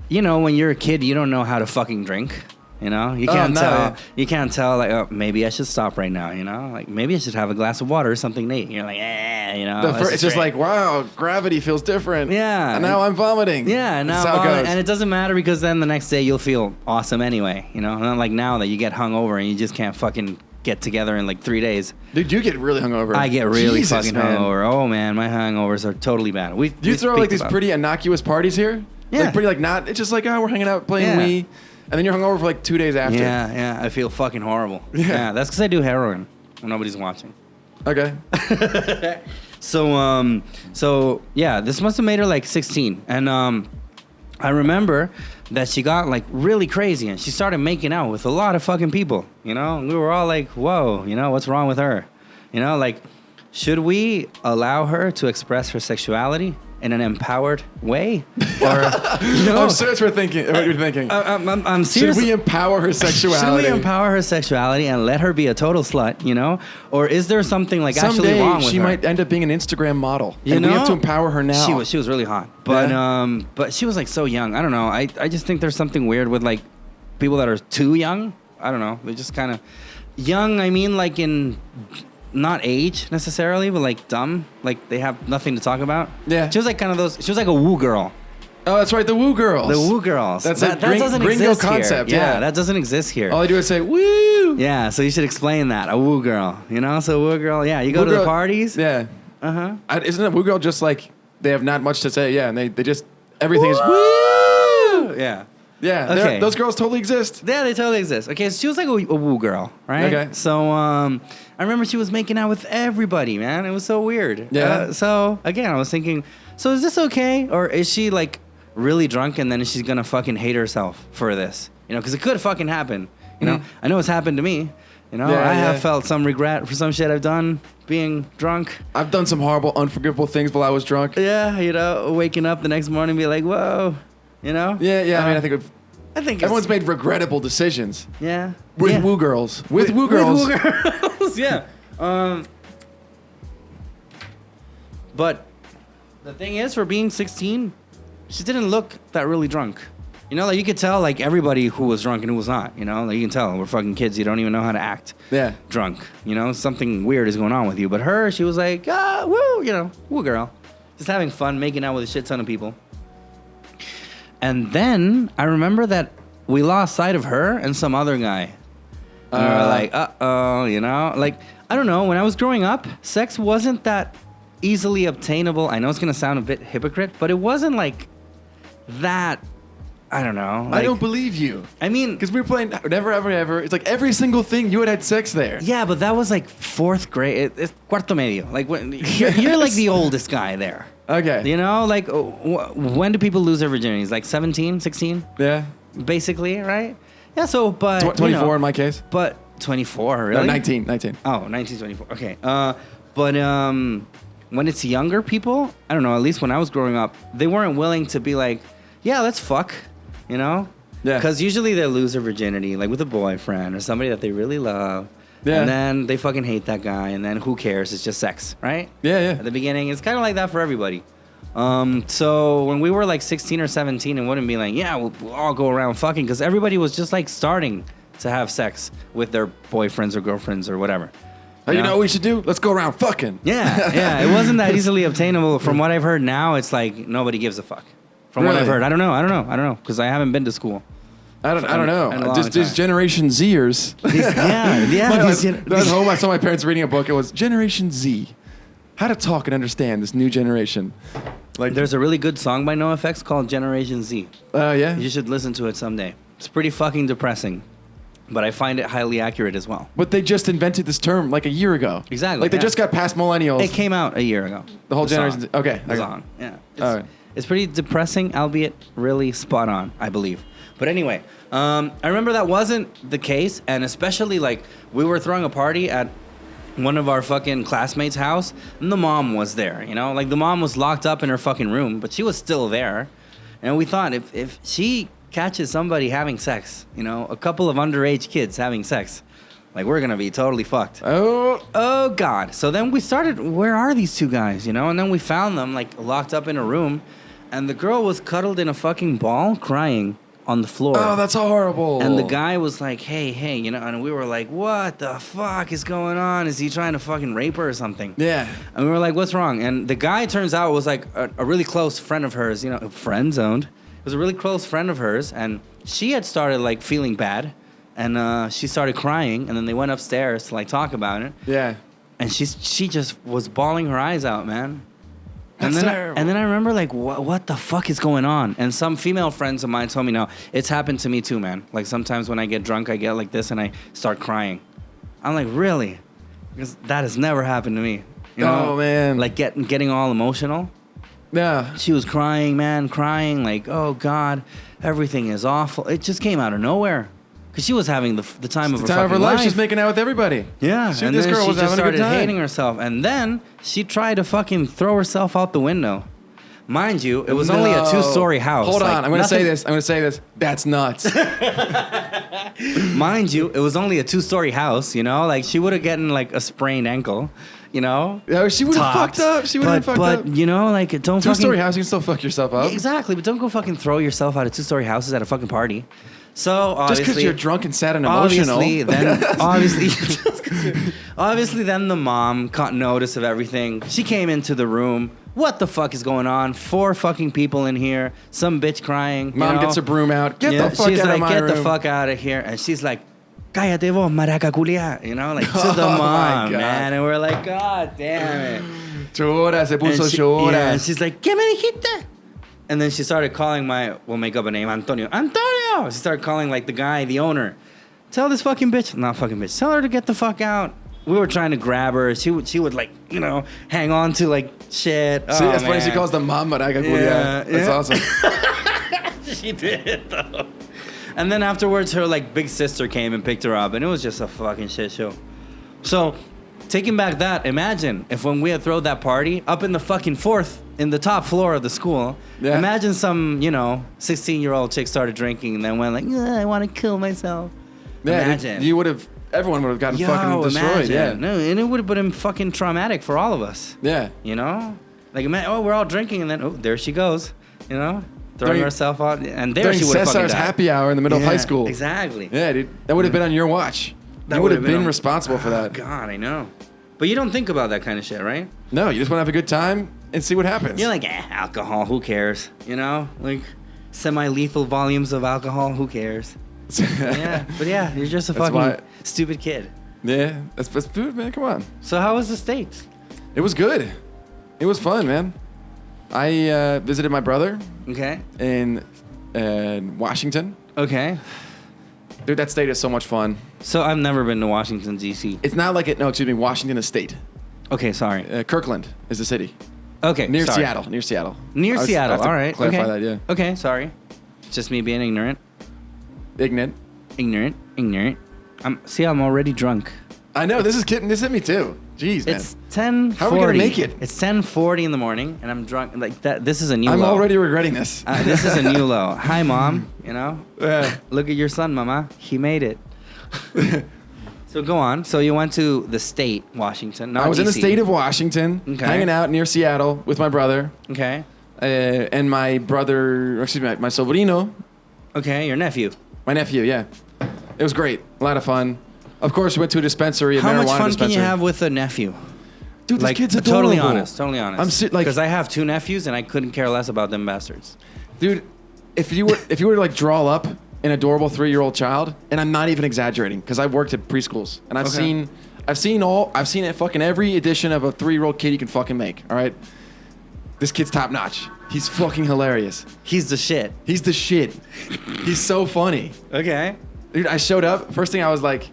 Speaker 1: you know, when you're a kid, you don't know how to fucking drink. You know, you can't tell.
Speaker 2: Yeah.
Speaker 1: You can't tell. Like, oh, maybe I should stop right now. You know, like maybe I should have a glass of water or something to eat. You're like, you know.
Speaker 2: It's just like, wow, gravity feels different.
Speaker 1: Yeah.
Speaker 2: And now I'm vomiting.
Speaker 1: Yeah, and now
Speaker 2: That's how it goes.
Speaker 1: and it doesn't matter because then the next day you'll feel awesome anyway. You know, not like now that you get hungover and you just can't fucking get together in like 3 days.
Speaker 2: Dude, you get really hungover.
Speaker 1: I get really
Speaker 2: Jesus,
Speaker 1: fucking
Speaker 2: man.
Speaker 1: hungover. Oh man, my hangovers are totally bad.
Speaker 2: Do you throw like these pretty innocuous parties here?
Speaker 1: Yeah.
Speaker 2: Like pretty like not. It's just like, oh, we're hanging out playing Wii, and then you're hungover for like 2 days after.
Speaker 1: Yeah, I feel fucking horrible.
Speaker 2: Yeah.
Speaker 1: Yeah, that's because I do heroin when nobody's watching.
Speaker 2: Okay.
Speaker 1: So yeah, this must have made her like 16, and I remember that she got like really crazy and she started making out with a lot of fucking people. You know, and we were all like, whoa, you know, what's wrong with her? You know, like, should we allow her to express her sexuality in an empowered way? Or, you know,
Speaker 2: I'm serious. What you're thinking.
Speaker 1: I'm serious.
Speaker 2: Should we empower her sexuality?
Speaker 1: Should we empower her sexuality and let her be a total slut, you know? Or is there something like actually
Speaker 2: Someday
Speaker 1: wrong with
Speaker 2: she
Speaker 1: her?
Speaker 2: might end up being an Instagram model.
Speaker 1: You
Speaker 2: and
Speaker 1: know?
Speaker 2: we have to empower her now.
Speaker 1: She was really hot. But she was like so young. I don't know. I just think there's something weird with like people that are too young. I don't know. They're just kind of young. I mean, like in not age necessarily, but like dumb. Like they have nothing to talk about.
Speaker 2: Yeah.
Speaker 1: She was like kind of those. She was like a woo girl.
Speaker 2: Oh, that's right. The Woo Girls.
Speaker 1: The woo girls.
Speaker 2: That's
Speaker 1: that
Speaker 2: a
Speaker 1: doesn't
Speaker 2: gringo
Speaker 1: exist
Speaker 2: concept.
Speaker 1: here.
Speaker 2: Yeah.
Speaker 1: That doesn't exist here.
Speaker 2: All I do is say woo.
Speaker 1: Yeah, so you should explain that. A woo girl. You know, so woo girl, yeah, you go
Speaker 2: Woo
Speaker 1: to the
Speaker 2: girl-
Speaker 1: parties.
Speaker 2: Yeah.
Speaker 1: Uh-huh.
Speaker 2: Isn't a Woo Girl just like they have not much to say? Yeah, and they just everything is woo.
Speaker 1: Yeah.
Speaker 2: Yeah.
Speaker 1: Okay.
Speaker 2: Those girls totally exist.
Speaker 1: Yeah, they totally exist. Okay, so she was like a woo girl, right?
Speaker 2: Okay.
Speaker 1: So I remember she was making out with everybody, man. It was so weird.
Speaker 2: Yeah.
Speaker 1: So again, I was thinking, so is this okay? Or is she like really drunk and then she's gonna fucking hate herself for this? You know, because it could fucking happen. You know, I know it's happened to me. You know,
Speaker 2: Yeah,
Speaker 1: I have
Speaker 2: yeah.
Speaker 1: felt some regret for some shit I've done being drunk.
Speaker 2: I've done some horrible, unforgivable things while I was drunk.
Speaker 1: Yeah, you know, waking up the next morning and be like, whoa, you know?
Speaker 2: Yeah. I mean, I think everyone's
Speaker 1: it's-
Speaker 2: made regrettable decisions
Speaker 1: Yeah.
Speaker 2: with
Speaker 1: yeah.
Speaker 2: Woo Girls. With Woo Girls.
Speaker 1: With woo girls, yeah. But the thing is, for being 16, she didn't look that really drunk. You know, like you could tell, like everybody who was drunk and who was not. You know, like you can tell we're fucking kids. You don't even know how to act.
Speaker 2: Yeah.
Speaker 1: Drunk. You know, something weird is going on with you. But her, she was like, woo, you know, woo girl, just having fun, making out with a shit ton of people. And then I remember that we lost sight of her and some other guy. And we were like, uh-oh, you know? Like, I don't know. When I was growing up, sex wasn't that easily obtainable. I know it's going to sound a bit hypocrite, but it wasn't like that I don't know.
Speaker 2: I don't believe you.
Speaker 1: I mean,
Speaker 2: Because we were playing Never Ever Ever. It's like every single thing you had sex there.
Speaker 1: yeah, but that was like 4th grade. It's cuarto medio. Like you're like the oldest guy there.
Speaker 2: Okay.
Speaker 1: You know, like when do people lose their virginities? Like 17, 16?
Speaker 2: Yeah.
Speaker 1: Basically, right? Yeah, so, but...
Speaker 2: 24
Speaker 1: you know,
Speaker 2: in my case.
Speaker 1: But 24, really?
Speaker 2: No, 19. 19.
Speaker 1: Oh, 19, 24. Okay. But when it's younger people, I don't know, at least when I was growing up, they weren't willing to be like, yeah, let's fuck, you know?
Speaker 2: Yeah.
Speaker 1: Because usually they lose their virginity, like with a boyfriend or somebody that they really love.
Speaker 2: Yeah.
Speaker 1: And then they fucking hate that guy, and then who cares? It's just sex, right?
Speaker 2: Yeah, yeah.
Speaker 1: At the beginning, it's kind of like that for everybody. So when we were like 16 or 17, it wouldn't be like, yeah, we'll all go around fucking, because everybody was just like starting to have sex with their boyfriends or girlfriends or whatever.
Speaker 2: Oh, you know what we should do? Let's go around fucking.
Speaker 1: Yeah, yeah. It wasn't that easily obtainable. From what I've heard now, it's like nobody gives a fuck. From what
Speaker 2: Really?
Speaker 1: I've heard, I don't know, because I haven't been to school.
Speaker 2: I don't
Speaker 1: in a
Speaker 2: know.
Speaker 1: long
Speaker 2: These
Speaker 1: time.
Speaker 2: Generation Zers. At home, I saw my parents reading a book. It was Generation Z. How to talk and understand this new generation. Like,
Speaker 1: There's a really good song by NoFX called Generation Z.
Speaker 2: oh yeah.
Speaker 1: You should listen to it someday. It's pretty fucking depressing, but I find it highly accurate as well.
Speaker 2: But they just invented this term like a year ago.
Speaker 1: Exactly,
Speaker 2: Like they
Speaker 1: yeah.
Speaker 2: just got past millennials.
Speaker 1: It came out a year ago.
Speaker 2: The whole
Speaker 1: song.
Speaker 2: generation Z. Okay.
Speaker 1: The
Speaker 2: okay.
Speaker 1: song. Yeah. It's,
Speaker 2: All right.
Speaker 1: it's pretty depressing, albeit really spot on, I believe. But anyway, I remember that wasn't the case, and especially like we were throwing a party at one of our fucking classmates' house, and the mom was there, you know? Like the mom was locked up in her fucking room, but she was still there. And we thought if she catches somebody having sex, you know, a couple of underage kids having sex, like we're gonna be totally fucked. Oh God. So then we started, where are these two guys, you know? And then we found them like locked up in a room, and the girl was cuddled in a fucking ball crying on the floor.
Speaker 2: Oh, that's horrible.
Speaker 1: And the guy was like, hey, you know, and we were like, what the fuck is going on? Is he trying to fucking rape her or something?
Speaker 2: Yeah.
Speaker 1: And we were like, what's wrong? And the guy, turns out, was like a really close friend of hers, you know, friend zoned. It was a really close friend of hers, and she had started like feeling bad, and she started crying, and then they went upstairs to like talk about it.
Speaker 2: Yeah.
Speaker 1: And she just was bawling her eyes out, man.
Speaker 2: That's terrible.
Speaker 1: And then I remember like, what the fuck is going on? And some female friends of mine told me, no, it's happened to me too, man. Like sometimes when I get drunk, I get like this and I start crying. I'm like, really? Because that has never happened to me. You know?
Speaker 2: Oh, man.
Speaker 1: Like getting all emotional.
Speaker 2: Yeah.
Speaker 1: She was crying, man, crying like, oh God, everything is awful. It just came out of nowhere. Because she was having the time of her
Speaker 2: Time of her
Speaker 1: fucking
Speaker 2: life.
Speaker 1: life.
Speaker 2: She's making out with everybody.
Speaker 1: Yeah,
Speaker 2: Shoot,
Speaker 1: and
Speaker 2: this
Speaker 1: then
Speaker 2: girl
Speaker 1: she
Speaker 2: was
Speaker 1: just
Speaker 2: having a good
Speaker 1: started
Speaker 2: time.
Speaker 1: hating herself. And then she tried to fucking throw herself out the window. Mind you, it was only a 2-story house.
Speaker 2: Hold
Speaker 1: Like,
Speaker 2: on. I'm going to say
Speaker 1: nothing-
Speaker 2: this. That's nuts.
Speaker 1: Mind you, it was only a 2-story house, you know? Like, she would have gotten, like, a sprained ankle, you know?
Speaker 2: Yeah, she would have
Speaker 1: Tops.
Speaker 2: fucked up. She would have fucked up.
Speaker 1: But, you know, like, don't fucking...
Speaker 2: 2-story house, you can still fuck yourself up.
Speaker 1: Yeah, exactly, but don't go fucking throw yourself out of 2-story houses at a fucking party. So, obviously...
Speaker 2: Just because you're drunk and sad and emotional.
Speaker 1: Obviously, then the mom caught notice of everything. She came into the room. What the fuck is going on? 4 fucking people in here. Some bitch crying.
Speaker 2: Mom
Speaker 1: you know?
Speaker 2: gets her broom out. Get the fuck
Speaker 1: she's
Speaker 2: out
Speaker 1: like,
Speaker 2: of my
Speaker 1: get
Speaker 2: room.
Speaker 1: the fuck out of here. And she's like, cállate vos, maraca culia. You know, like to the
Speaker 2: Oh, my
Speaker 1: mom,
Speaker 2: God.
Speaker 1: man. And we're like, God damn it.
Speaker 2: Chora, se puso chora.
Speaker 1: Yeah, and she's like, ¿qué me dijiste? And then she started calling we'll make up a name, Antonio. Antonio! She started calling like the guy, the owner. Tell this fucking bitch, not fucking bitch, tell her to get the fuck out. We were trying to grab her. She would like, you know, hang on to like shit.
Speaker 2: See,
Speaker 1: Oh,
Speaker 2: that's funny. She
Speaker 1: man.
Speaker 2: calls the mom maraca
Speaker 1: Yeah,
Speaker 2: culia. That's
Speaker 1: yeah.
Speaker 2: awesome.
Speaker 1: She did though. And then afterwards, her like big sister came and picked her up, and it was just a fucking shit show. So, taking back that, imagine if when we had thrown that party up in the fucking 4th, in the top floor of the school,
Speaker 2: Yeah.
Speaker 1: imagine some, you know, 16-year-old chick started drinking and then went like, I want to kill myself.
Speaker 2: Yeah,
Speaker 1: Imagine.
Speaker 2: you would have. Everyone would have gotten fucking destroyed.
Speaker 1: imagine.
Speaker 2: Yeah.
Speaker 1: No, and it would have been fucking traumatic for all of us.
Speaker 2: Yeah.
Speaker 1: You know? Like, we're all drinking, and then, there she goes. You know? Throwing
Speaker 2: During-
Speaker 1: herself out. And there
Speaker 2: During
Speaker 1: she would have fucking
Speaker 2: Cesar's
Speaker 1: died.
Speaker 2: happy hour in the middle of high
Speaker 1: Yeah,
Speaker 2: school.
Speaker 1: Exactly.
Speaker 2: Yeah, dude. That would have been on your watch.
Speaker 1: That
Speaker 2: You would have
Speaker 1: would've
Speaker 2: been
Speaker 1: on-
Speaker 2: responsible for that.
Speaker 1: God, I know. But you don't think about that kind of shit, right?
Speaker 2: No, you just want to have a good time and see what happens.
Speaker 1: You're like, alcohol, who cares? You know? Like, semi-lethal volumes of alcohol, who cares? Yeah. But yeah, you're just a
Speaker 2: That's
Speaker 1: fucking
Speaker 2: why-
Speaker 1: stupid kid.
Speaker 2: Yeah, that's dude, man. Come on.
Speaker 1: So how was the States?
Speaker 2: It was good. It was fun, man. I visited my brother
Speaker 1: Okay.
Speaker 2: in and Washington.
Speaker 1: Okay.
Speaker 2: Dude, that state is so much fun.
Speaker 1: So I've never been to Washington, D.C.
Speaker 2: It's not like it. No, excuse me. Washington State.
Speaker 1: Okay, sorry.
Speaker 2: Kirkland is the city.
Speaker 1: Okay,
Speaker 2: Near
Speaker 1: sorry.
Speaker 2: Seattle. Near Seattle.
Speaker 1: Near
Speaker 2: I
Speaker 1: Seattle.
Speaker 2: have to
Speaker 1: All right.
Speaker 2: Clarify
Speaker 1: Okay.
Speaker 2: that. Yeah.
Speaker 1: Okay, sorry. It's just me being ignorant.
Speaker 2: Ignorant.
Speaker 1: Ignorant. I'm already drunk.
Speaker 2: I know. This hit me too. Jeez, man.
Speaker 1: It's 10:40.
Speaker 2: How are we gonna make it?
Speaker 1: It's 10:40 in the morning, and I'm drunk. Like that. This is a new
Speaker 2: I'm
Speaker 1: low.
Speaker 2: already regretting this.
Speaker 1: This is a new low. Hi, Mom. You know?
Speaker 2: Yeah.
Speaker 1: Look at your son, Mama. He made it. So go on. So you went to the state, Washington, not
Speaker 2: I was in the
Speaker 1: DC.
Speaker 2: state of Washington,
Speaker 1: Okay.
Speaker 2: hanging out near Seattle with my brother
Speaker 1: Okay.
Speaker 2: and my brother, excuse me, my sobrino,
Speaker 1: Okay, your nephew.
Speaker 2: my nephew. Yeah, it was great, a lot of fun. Of course, we went to a dispensary, a
Speaker 1: How
Speaker 2: marijuana
Speaker 1: much fun
Speaker 2: dispensary.
Speaker 1: can you have with a nephew?
Speaker 2: Dude, this
Speaker 1: Like,
Speaker 2: kid's adorable.
Speaker 1: totally honest.
Speaker 2: I'm like,
Speaker 1: because I have 2 nephews and I couldn't care less about them bastards.
Speaker 2: dude, if you were to like draw up an adorable 3-year-old child, and I'm not even exaggerating, because I've worked at preschools and I've seen it fucking every edition of a 3-year-old kid you can fucking make. All right, this kid's top notch. He's fucking hilarious.
Speaker 1: He's the shit.
Speaker 2: He's the shit. He's so funny.
Speaker 1: Okay.
Speaker 2: Dude, I showed up. First thing I was like,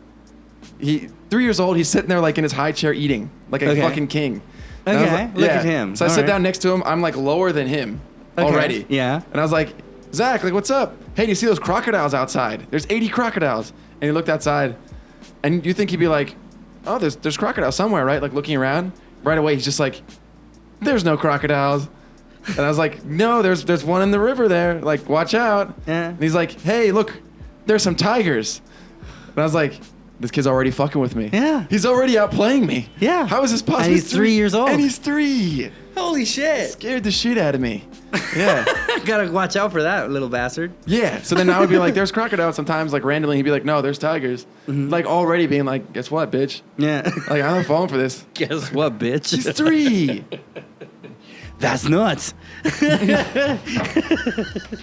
Speaker 2: 3 years old. He's sitting there like in his high chair eating like a
Speaker 1: Okay.
Speaker 2: fucking king. And I was
Speaker 1: Okay.
Speaker 2: like,
Speaker 1: Look at him.
Speaker 2: So I
Speaker 1: All
Speaker 2: sit
Speaker 1: right.
Speaker 2: down next to him. I'm like lower than him
Speaker 1: Okay.
Speaker 2: already.
Speaker 1: Yeah.
Speaker 2: And I was like, Zach, like, what's up? Hey, do you see those crocodiles outside? There's 80 crocodiles. And he looked outside, and you think he'd be like, oh, there's crocodiles somewhere, right? Like looking around. Right away, he's just like, there's no crocodiles. And I was like, no, there's one in the river there. Like, watch out.
Speaker 1: Yeah.
Speaker 2: And he's like, hey, look, there's some tigers. And I was like, this kid's already fucking with me.
Speaker 1: Yeah.
Speaker 2: He's already outplaying me.
Speaker 1: Yeah.
Speaker 2: How is this possible?
Speaker 1: And he's 3 years old.
Speaker 2: And he's 3.
Speaker 1: Holy shit.
Speaker 2: Scared the shit out of me. Yeah.
Speaker 1: Gotta watch out for that little bastard.
Speaker 2: Yeah. So then I would be like, there's crocodiles sometimes, like randomly. He'd be like, no, there's tigers. Like already being like, guess what, bitch?
Speaker 1: Yeah.
Speaker 2: Like, I'm not falling for this.
Speaker 1: Guess what, bitch?
Speaker 2: He's 3.
Speaker 1: That's nuts.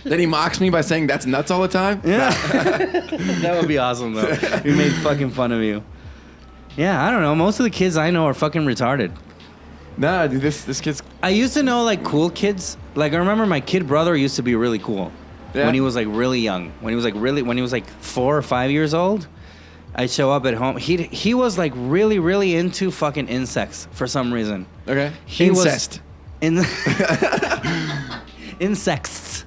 Speaker 2: Then he mocks me by saying that's nuts all the time.
Speaker 1: Yeah. That would be awesome, though. We made fucking fun of you. Yeah, I don't know. Most of the kids I know are fucking retarded.
Speaker 2: Nah, dude, this kid's.
Speaker 1: I used to know, like, cool kids. Like, I remember my kid brother used to be really cool.
Speaker 2: Yeah.
Speaker 1: When he was, like, really young. When he was, like, 4 or 5 years old. I'd show up at home. He was, like, really, really into fucking insects for some reason.
Speaker 2: Okay.
Speaker 1: He was-
Speaker 2: Incest.
Speaker 1: Insects.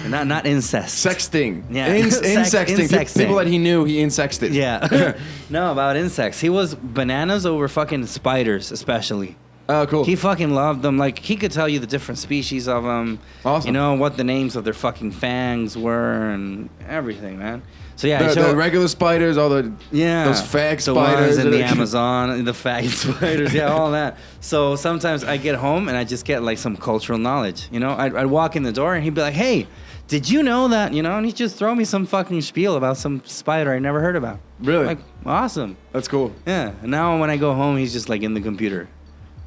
Speaker 1: Not incest.
Speaker 2: Sexting.
Speaker 1: Yeah.
Speaker 2: Insexting.
Speaker 1: Insexting.
Speaker 2: People that he knew, he insexted.
Speaker 1: Yeah. No, about insects. He was bananas over fucking spiders, especially.
Speaker 2: Oh, cool.
Speaker 1: He fucking loved them. Like, he could tell you the different species of them.
Speaker 2: Awesome.
Speaker 1: You know, what the names of their fucking fangs were and everything, man. So, yeah.
Speaker 2: the regular spiders, all the those fag
Speaker 1: the
Speaker 2: spiders
Speaker 1: ones in
Speaker 2: that
Speaker 1: the
Speaker 2: are-
Speaker 1: Amazon, the faggot spiders, yeah, all that. So sometimes I get home and I just get like some cultural knowledge. You know, I'd walk in the door and he'd be like, "Hey, did you know that?" You know, and he'd just throw me some fucking spiel about some spider I never heard about.
Speaker 2: Really?
Speaker 1: Like, awesome.
Speaker 2: That's cool.
Speaker 1: Yeah. And now when I go home, he's just like in the computer,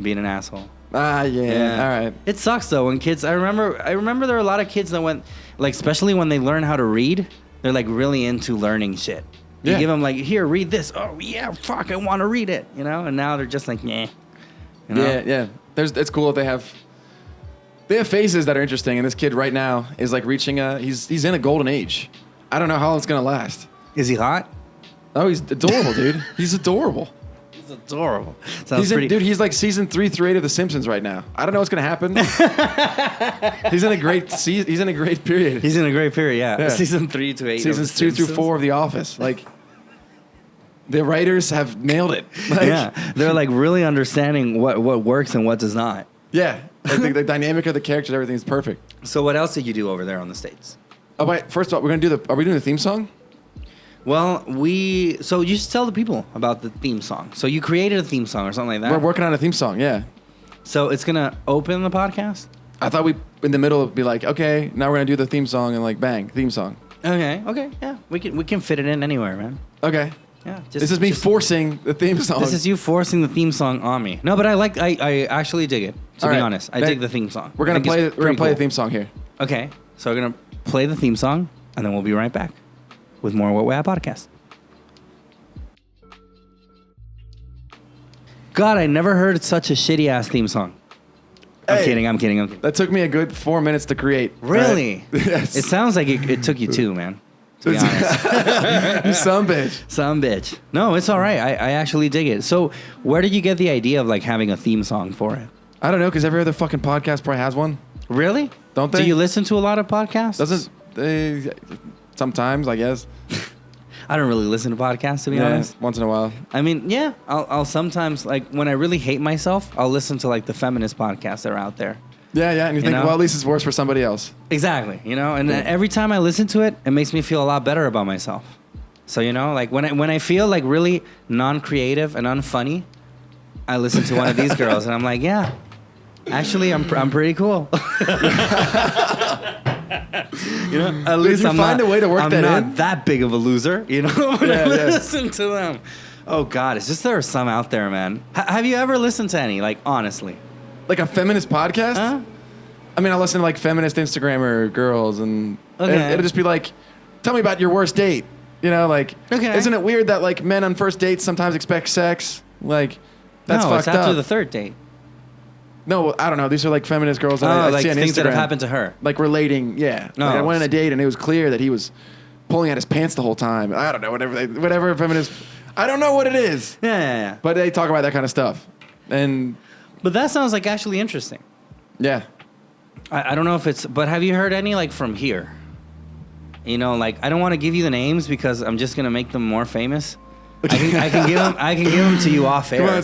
Speaker 1: being an asshole.
Speaker 2: Ah, yeah. All right.
Speaker 1: It sucks though when kids. I remember there are a lot of kids that went, like, especially when they learn how to read. They're like really into learning shit. You
Speaker 2: Yeah.
Speaker 1: give them like, here, read this. Oh yeah, fuck, I want to read it. You know, and now they're just like, nah. You know?
Speaker 2: Yeah. It's cool if they have phases that are interesting. And this kid right now is like reaching he's in a golden age. I don't know how long it's gonna last.
Speaker 1: Is he hot?
Speaker 2: Oh, he's adorable, dude. He's adorable.
Speaker 1: He's adorable. Sounds pretty.
Speaker 2: Dude, he's like season 3 through 8 of The Simpsons right now. I don't know what's gonna happen. He's in a great season. He's in a great period.
Speaker 1: He's in a great period. Yeah.
Speaker 2: Yeah.
Speaker 1: Season 3 to 8. of
Speaker 2: Seasons
Speaker 1: The
Speaker 2: 2 through
Speaker 1: Simpsons.
Speaker 2: 4 of The Office. Like, the writers have nailed it. Like,
Speaker 1: Yeah, they're like really understanding what works and what does not.
Speaker 2: Yeah. Like the dynamic of the characters, everything is perfect.
Speaker 1: So what else did you do over there on the States?
Speaker 2: Oh, wait. First of all, are we doing the theme song?
Speaker 1: Well, so you should tell the people about the theme song. So you created a theme song or something like that.
Speaker 2: We're working on a theme song, yeah.
Speaker 1: So it's gonna open the podcast.
Speaker 2: I thought we, in the middle, would be like, okay, now we're going to do the theme song and like, bang, theme song.
Speaker 1: Okay, yeah. We can fit it in anywhere, man.
Speaker 2: Okay.
Speaker 1: Yeah.
Speaker 2: This is me forcing the theme song.
Speaker 1: This is you forcing the theme song on me. No, but I actually dig it. To
Speaker 2: All
Speaker 1: be
Speaker 2: right.
Speaker 1: honest, I
Speaker 2: Then
Speaker 1: dig the theme song.
Speaker 2: We're
Speaker 1: I
Speaker 2: going to
Speaker 1: think it's
Speaker 2: play
Speaker 1: pretty
Speaker 2: the
Speaker 1: cool.
Speaker 2: theme song here.
Speaker 1: Okay, so we're gonna play the theme song, and then we'll be right back with more What We Have podcast. God, I never heard such a shitty ass theme song. I'm kidding.
Speaker 2: That took me a good 4 minutes to create.
Speaker 1: Really?
Speaker 2: Right? Yes.
Speaker 1: It sounds like it took you 2, man. To be honest.
Speaker 2: You some bitch.
Speaker 1: Some bitch. No, it's all right. I actually dig it. So, where did you get the idea of like having a theme song for it?
Speaker 2: I don't know, because every other fucking podcast probably has one.
Speaker 1: Really?
Speaker 2: Don't they?
Speaker 1: Do you listen to a lot of podcasts?
Speaker 2: Sometimes, I guess.
Speaker 1: I don't really listen to podcasts, to be honest.
Speaker 2: Once in a while.
Speaker 1: I mean, yeah, I'll sometimes, like, when I really hate myself, I'll listen to, like, the feminist podcasts that are out there.
Speaker 2: Yeah, and you think,
Speaker 1: know?
Speaker 2: well, at least it's worse for somebody else.
Speaker 1: Exactly, and every time I listen to it, it makes me feel a lot better about myself. So, like, when I feel, like, really non-creative and unfunny, I listen to one of these girls, and I'm like, yeah, actually, I'm pretty cool. At least I'm
Speaker 2: find a way to work
Speaker 1: I'm
Speaker 2: that
Speaker 1: not
Speaker 2: in?
Speaker 1: that big of a loser, when I listen to them. Oh God, it's just there are some out there, man. Have you ever listened to any? Like honestly,
Speaker 2: Like a feminist podcast?
Speaker 1: huh?
Speaker 2: I mean, I listen to like feminist Instagrammer girls, and
Speaker 1: Okay.
Speaker 2: it'll just be like, tell me about your worst date. Like,
Speaker 1: Okay.
Speaker 2: Isn't it weird that like men on first dates sometimes expect sex? Like, that's
Speaker 1: no,
Speaker 2: fucked
Speaker 1: it's after
Speaker 2: up.
Speaker 1: the third date.
Speaker 2: No, I don't know. These are like feminist girls that I
Speaker 1: like
Speaker 2: see on
Speaker 1: things
Speaker 2: Instagram.
Speaker 1: that have happened to her.
Speaker 2: Like relating, yeah.
Speaker 1: No.
Speaker 2: Like I went on a date and it was clear that he was pulling at his pants the whole time. I don't know, whatever feminist. I don't know what it is.
Speaker 1: Yeah.
Speaker 2: But they talk about that kind of stuff. And
Speaker 1: But that sounds like actually interesting.
Speaker 2: yeah.
Speaker 1: I don't know if it's, but have you heard any like from here? Like I don't want to give you the names because I'm just gonna make them more famous. I can give them to you off air.
Speaker 2: Come on,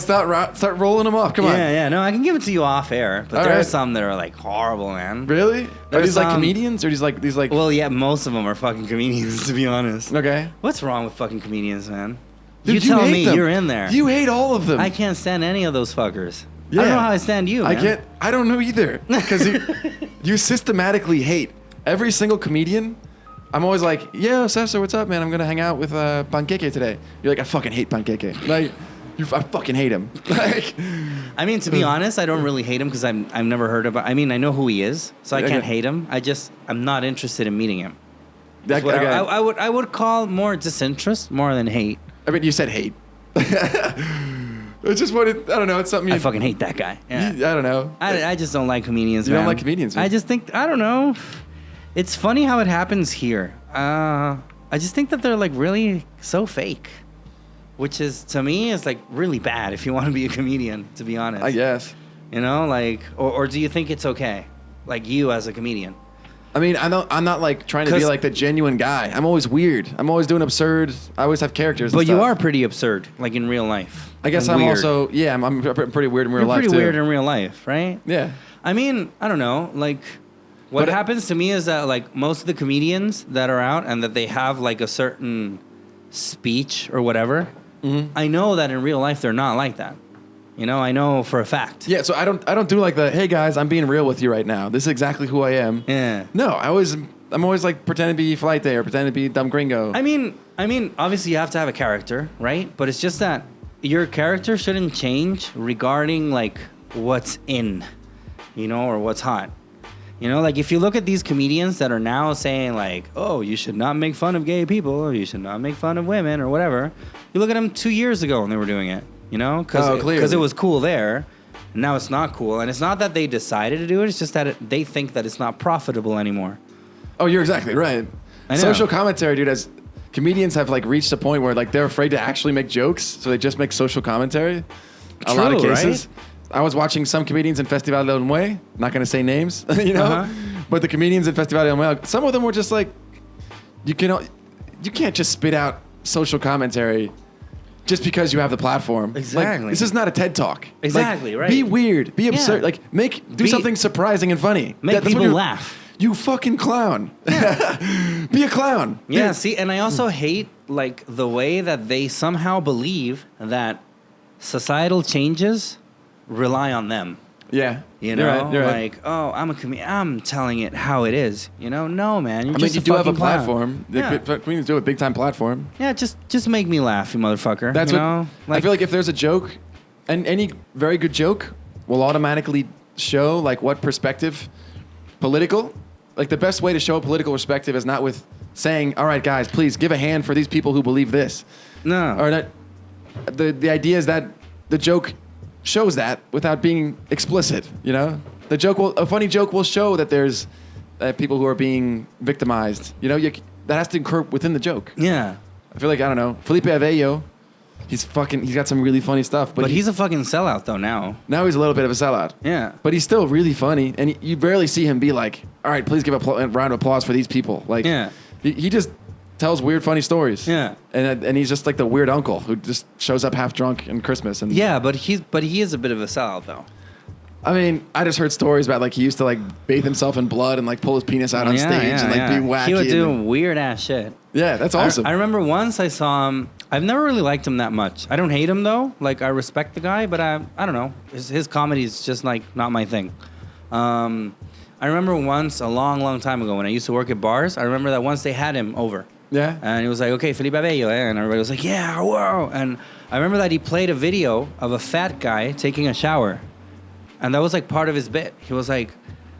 Speaker 2: start rolling them off. Come on.
Speaker 1: Yeah. No, I can give it to you off air. But
Speaker 2: All
Speaker 1: there are
Speaker 2: right.
Speaker 1: some that are like horrible, man.
Speaker 2: Really? Are
Speaker 1: There's
Speaker 2: these like
Speaker 1: some-
Speaker 2: comedians or these like
Speaker 1: Well, yeah, most of them are fucking comedians, to be honest.
Speaker 2: Okay.
Speaker 1: What's wrong with fucking comedians, man?
Speaker 2: Dude,
Speaker 1: you tell
Speaker 2: hate
Speaker 1: me
Speaker 2: them.
Speaker 1: you're in there.
Speaker 2: You hate all of them.
Speaker 1: I can't stand any of those fuckers.
Speaker 2: Yeah.
Speaker 1: I don't know how I stand you, man.
Speaker 2: I don't know either. Because you systematically hate every single comedian. I'm always like, yo, Cesar, what's up, man? I'm going to hang out with Panqueque today. You're like, I fucking hate Panqueque. Like, I fucking hate him. Like,
Speaker 1: I mean, to be honest, I don't really hate him because I've never heard about. I mean, I know who he is, so I can't hate him. I'm not interested in meeting him. That's what
Speaker 2: okay.
Speaker 1: I would call more disinterest more than hate.
Speaker 2: I mean, you said hate. It's just I don't know. It's something
Speaker 1: I fucking hate that guy. Yeah.
Speaker 2: I don't know.
Speaker 1: I just don't like comedians.
Speaker 2: You
Speaker 1: man.
Speaker 2: don't like comedians, man?
Speaker 1: I just think I don't know. It's funny how it happens here. I just think that they're like really so fake, which is to me is like really bad if you want to be a comedian. To be honest,
Speaker 2: I guess.
Speaker 1: like, or do you think it's okay, like you as a comedian?
Speaker 2: I mean, I'm not like trying to be like the genuine guy. I'm always weird. I'm always doing absurd. I always have characters.
Speaker 1: But
Speaker 2: and
Speaker 1: you
Speaker 2: stuff.
Speaker 1: are pretty absurd, like in real life.
Speaker 2: I guess
Speaker 1: And
Speaker 2: I'm
Speaker 1: weird.
Speaker 2: also I'm pretty weird in real
Speaker 1: You're
Speaker 2: life
Speaker 1: pretty
Speaker 2: too.
Speaker 1: weird in real life, right?
Speaker 2: Yeah.
Speaker 1: I mean, I don't know. Like, what
Speaker 2: But-
Speaker 1: happens to me is that, like, most of the comedians that are out and that they have, like, a certain speech or whatever, I know that in real life they're not like that. I know for a fact.
Speaker 2: Yeah. So I don't do like the hey guys, I'm being real with you right now. This is exactly who I am.
Speaker 1: Yeah.
Speaker 2: No, I'm always like pretending to be Flight Day or pretending to be dumb gringo.
Speaker 1: I mean, obviously you have to have a character, right? But it's just that your character shouldn't change regarding, like, what's in, or what's hot. Like if you look at these comedians that are now saying like, oh, you should not make fun of gay people or you should not make fun of women or whatever. You look at them 2 years ago when they were doing it, because it was cool there. And now it's not cool. And it's not that they decided to do it. It's just that they think that it's not profitable anymore.
Speaker 2: Oh, you're exactly right.
Speaker 1: I know.
Speaker 2: Social commentary, dude, as comedians have like reached a point where like they're afraid to actually make jokes, so they just make social commentary. A lot of
Speaker 1: True,
Speaker 2: cases.
Speaker 1: right?
Speaker 2: I was watching some comedians in Festival del Mue, not going to say names, but the comedians in Festival del Mue, some of them were just like, you can't just spit out social commentary just because you have the platform.
Speaker 1: Exactly.
Speaker 2: Like, this is not a TED Talk.
Speaker 1: Exactly,
Speaker 2: Like,
Speaker 1: right.
Speaker 2: Be weird, be absurd,
Speaker 1: Yeah.
Speaker 2: like do something surprising and funny.
Speaker 1: Make
Speaker 2: That's what
Speaker 1: people
Speaker 2: you're-
Speaker 1: laugh.
Speaker 2: You fucking clown. Be a clown.
Speaker 1: Yeah,
Speaker 2: Dude.
Speaker 1: see, and I also hate, like, the way that they somehow believe that societal changes rely on them.
Speaker 2: Yeah.
Speaker 1: You're
Speaker 2: right.
Speaker 1: like, oh, I'm a comedian. I'm telling it how it is. No, man. You're
Speaker 2: I mean,
Speaker 1: just
Speaker 2: you
Speaker 1: a
Speaker 2: do have a
Speaker 1: fucking clown.
Speaker 2: platform.
Speaker 1: Yeah.
Speaker 2: Comedians do have a big time platform.
Speaker 1: Yeah, just make me laugh, you motherfucker.
Speaker 2: That's
Speaker 1: you
Speaker 2: what
Speaker 1: know?
Speaker 2: I feel like. If there's a joke, and any very good joke will automatically show like what perspective, political. Like the best way to show a political perspective is not with saying, "All right, guys, please give a hand for these people who believe this."
Speaker 1: No.
Speaker 2: Or that. The idea is that the joke shows that without being explicit. A funny joke will show that there's people who are being victimized. You know, that has to occur within the joke.
Speaker 1: Yeah.
Speaker 2: I feel like, I don't know, Felipe Abello, he's got some really funny stuff.
Speaker 1: But he's a fucking sellout, though, now.
Speaker 2: Now he's a little bit of a sellout.
Speaker 1: Yeah.
Speaker 2: But he's still really funny, and you barely see him be like, all right, please give a round of applause for these people. Like,
Speaker 1: Yeah.
Speaker 2: He just tells weird, funny stories.
Speaker 1: Yeah.
Speaker 2: And he's just like the weird uncle who just shows up half drunk in Christmas. And
Speaker 1: Yeah, but he is a bit of a sellout, though.
Speaker 2: I mean, I just heard stories about like he used to like bathe himself in blood and like pull his penis out on stage and like be wacky.
Speaker 1: He would do weird ass shit.
Speaker 2: Yeah, that's awesome.
Speaker 1: I remember once I saw him. I've never really liked him that much. I don't hate him though. Like I respect the guy, but I don't know. His comedy is just like not my thing. I remember once a long time ago when I used to work at bars. I remember that once they had him over.
Speaker 2: Yeah.
Speaker 1: And he was like, okay, Felipe Abello, and everybody was like, yeah, whoa. And I remember that he played a video of a fat guy taking a shower. And that was like part of his bit. He was like,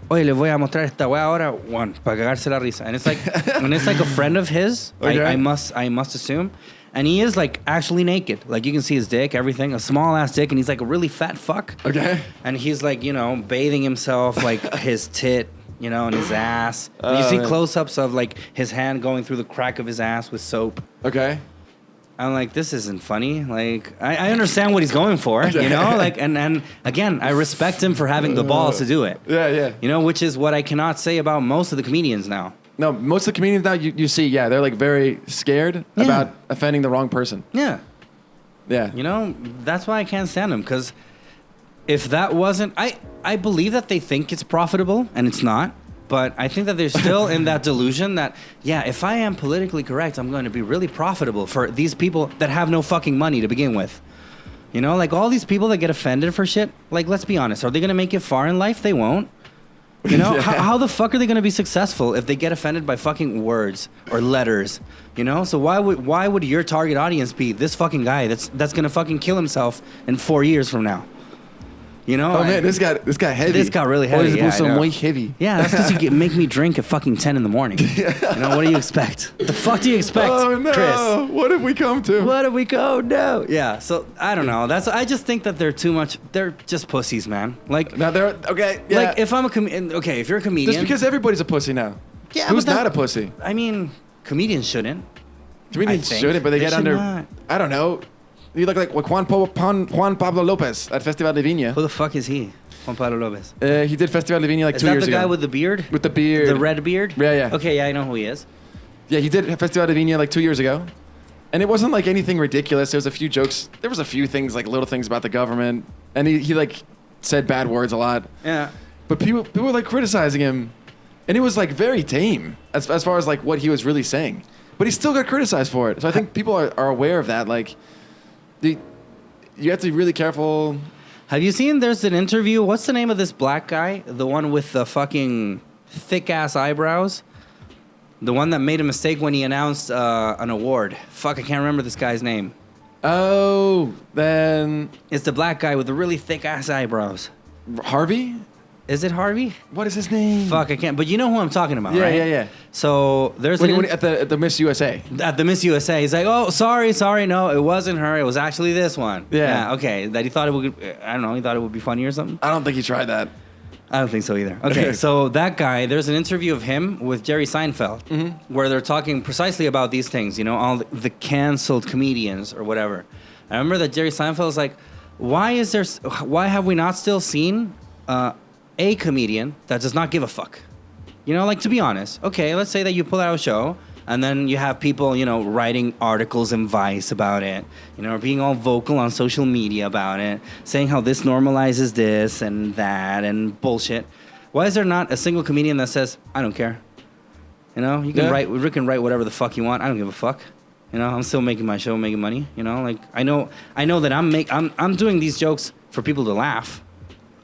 Speaker 1: oye, le voy a mostrar esta wea ahora, Juan, para cagarse la risa. And it's like, a friend of his,
Speaker 2: okay.
Speaker 1: I must assume. And he is like actually naked. Like you can see his dick, everything, a small ass dick, and he's like a really fat fuck.
Speaker 2: Okay.
Speaker 1: And he's like, bathing himself, like his tit, and his ass. And you see close-ups of like his hand going through the crack of his ass with soap.
Speaker 2: Okay.
Speaker 1: I'm like, this isn't funny. Like, I understand what he's going for, Like, and again, I respect him for having the balls to do it.
Speaker 2: Yeah.
Speaker 1: Which is what I cannot say about most of the comedians now.
Speaker 2: No, most of the comedians now you see, they're like very scared about offending the wrong person.
Speaker 1: Yeah.
Speaker 2: Yeah.
Speaker 1: That's why I can't stand them. Because if that wasn't, I believe that they think it's profitable and it's not. But I think that they're still in that delusion that, if I am politically correct, I'm going to be really profitable for these people that have no fucking money to begin with. Like all these people that get offended for shit, like, let's be honest, are they going to make it far in life? They won't. How the fuck are they going to be successful if they get offended by fucking words or letters? So why would your target audience be this fucking guy that's going to fucking kill himself in 4 years from now? Oh
Speaker 2: man, this got heavy.
Speaker 1: This got really heavy.
Speaker 2: Muy heavy.
Speaker 1: Yeah, that's because you make me drink at fucking 10 in the morning. What do you expect? The fuck do you expect,
Speaker 2: no.
Speaker 1: Chris?
Speaker 2: What have we come to?
Speaker 1: No. Yeah, so I don't know. I just think that they're too much. They're just pussies, man. Like,
Speaker 2: now they're okay. Yeah.
Speaker 1: Like if I'm a if you're a comedian,
Speaker 2: just because everybody's a pussy now.
Speaker 1: Yeah,
Speaker 2: who's not a pussy?
Speaker 1: I mean, comedians shouldn't.
Speaker 2: Comedians shouldn't, but they get under.
Speaker 1: Not.
Speaker 2: I don't know. You look like Juan Pablo Lopez at Festival de Viña.
Speaker 1: Who the fuck is he? Juan Pablo Lopez.
Speaker 2: He did Festival de Viña like 2 years ago.
Speaker 1: Is that the guy with the beard?
Speaker 2: With the beard.
Speaker 1: The red beard?
Speaker 2: Yeah.
Speaker 1: Okay, yeah, I know who he is.
Speaker 2: Yeah, he did Festival de Viña like 2 years ago. And it wasn't like anything ridiculous. There was a few jokes. There was a few things, like little things about the government. And he like said bad words a lot.
Speaker 1: Yeah.
Speaker 2: But people were like criticizing him. And it was like very tame as far as like what he was really saying. But he still got criticized for it. So I think people are aware of that. Like, you have to be really careful.
Speaker 1: Have you seen, there's an interview, what's the name of this black guy? The one with the fucking thick-ass eyebrows? The one that made a mistake when he announced an award. Fuck, I can't remember this guy's name.
Speaker 2: Oh, then...
Speaker 1: It's the black guy with the really thick-ass eyebrows.
Speaker 2: Harvey?
Speaker 1: Is it Harvey?
Speaker 2: What is his name?
Speaker 1: Fuck, I can't. But you know who I'm talking about, right?
Speaker 2: Yeah.
Speaker 1: So there's
Speaker 2: at the Miss USA.
Speaker 1: At the Miss USA, he's like, "Oh, sorry, no, it wasn't her. It was actually this one."
Speaker 2: Yeah.
Speaker 1: Okay. That he thought it would. I don't know. He thought it would be funny or something.
Speaker 2: I don't think he tried that.
Speaker 1: I don't think so either. Okay. So that guy, there's an interview of him with Jerry Seinfeld, where they're talking precisely about these things. All the canceled comedians or whatever. I remember that Jerry Seinfeld was like, "Why have we not still seen?" A comedian that does not give a fuck. Like, to be honest, okay, let's say that you pull out a show and then you have people, writing articles in Vice about it, being all vocal on social media about it, saying how this normalizes this and that and bullshit. Why is there not a single comedian that says, I don't care? You can write whatever the fuck you want. I don't give a fuck. I'm still making my show, making money. Like I know that I'm doing these jokes for people to laugh.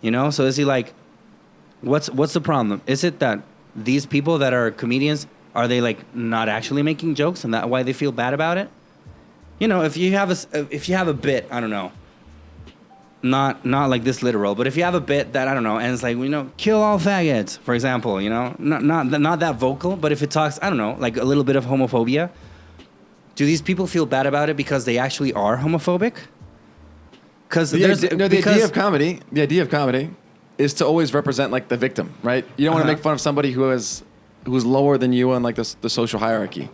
Speaker 1: So is he like, What's the problem? Is it that these people that are comedians, are they like not actually making jokes and that why they feel bad about it? If you have a bit, I don't know, not like this literal, but if you have a bit that I don't know, and it's like kill all faggots, for example, not that vocal, but if it talks, I don't know, like a little bit of homophobia, do these people feel bad about it because they actually are homophobic? Because
Speaker 2: the idea of comedy. is to always represent like the victim, right? You don't want to make fun of somebody who's lower than you on like the social hierarchy.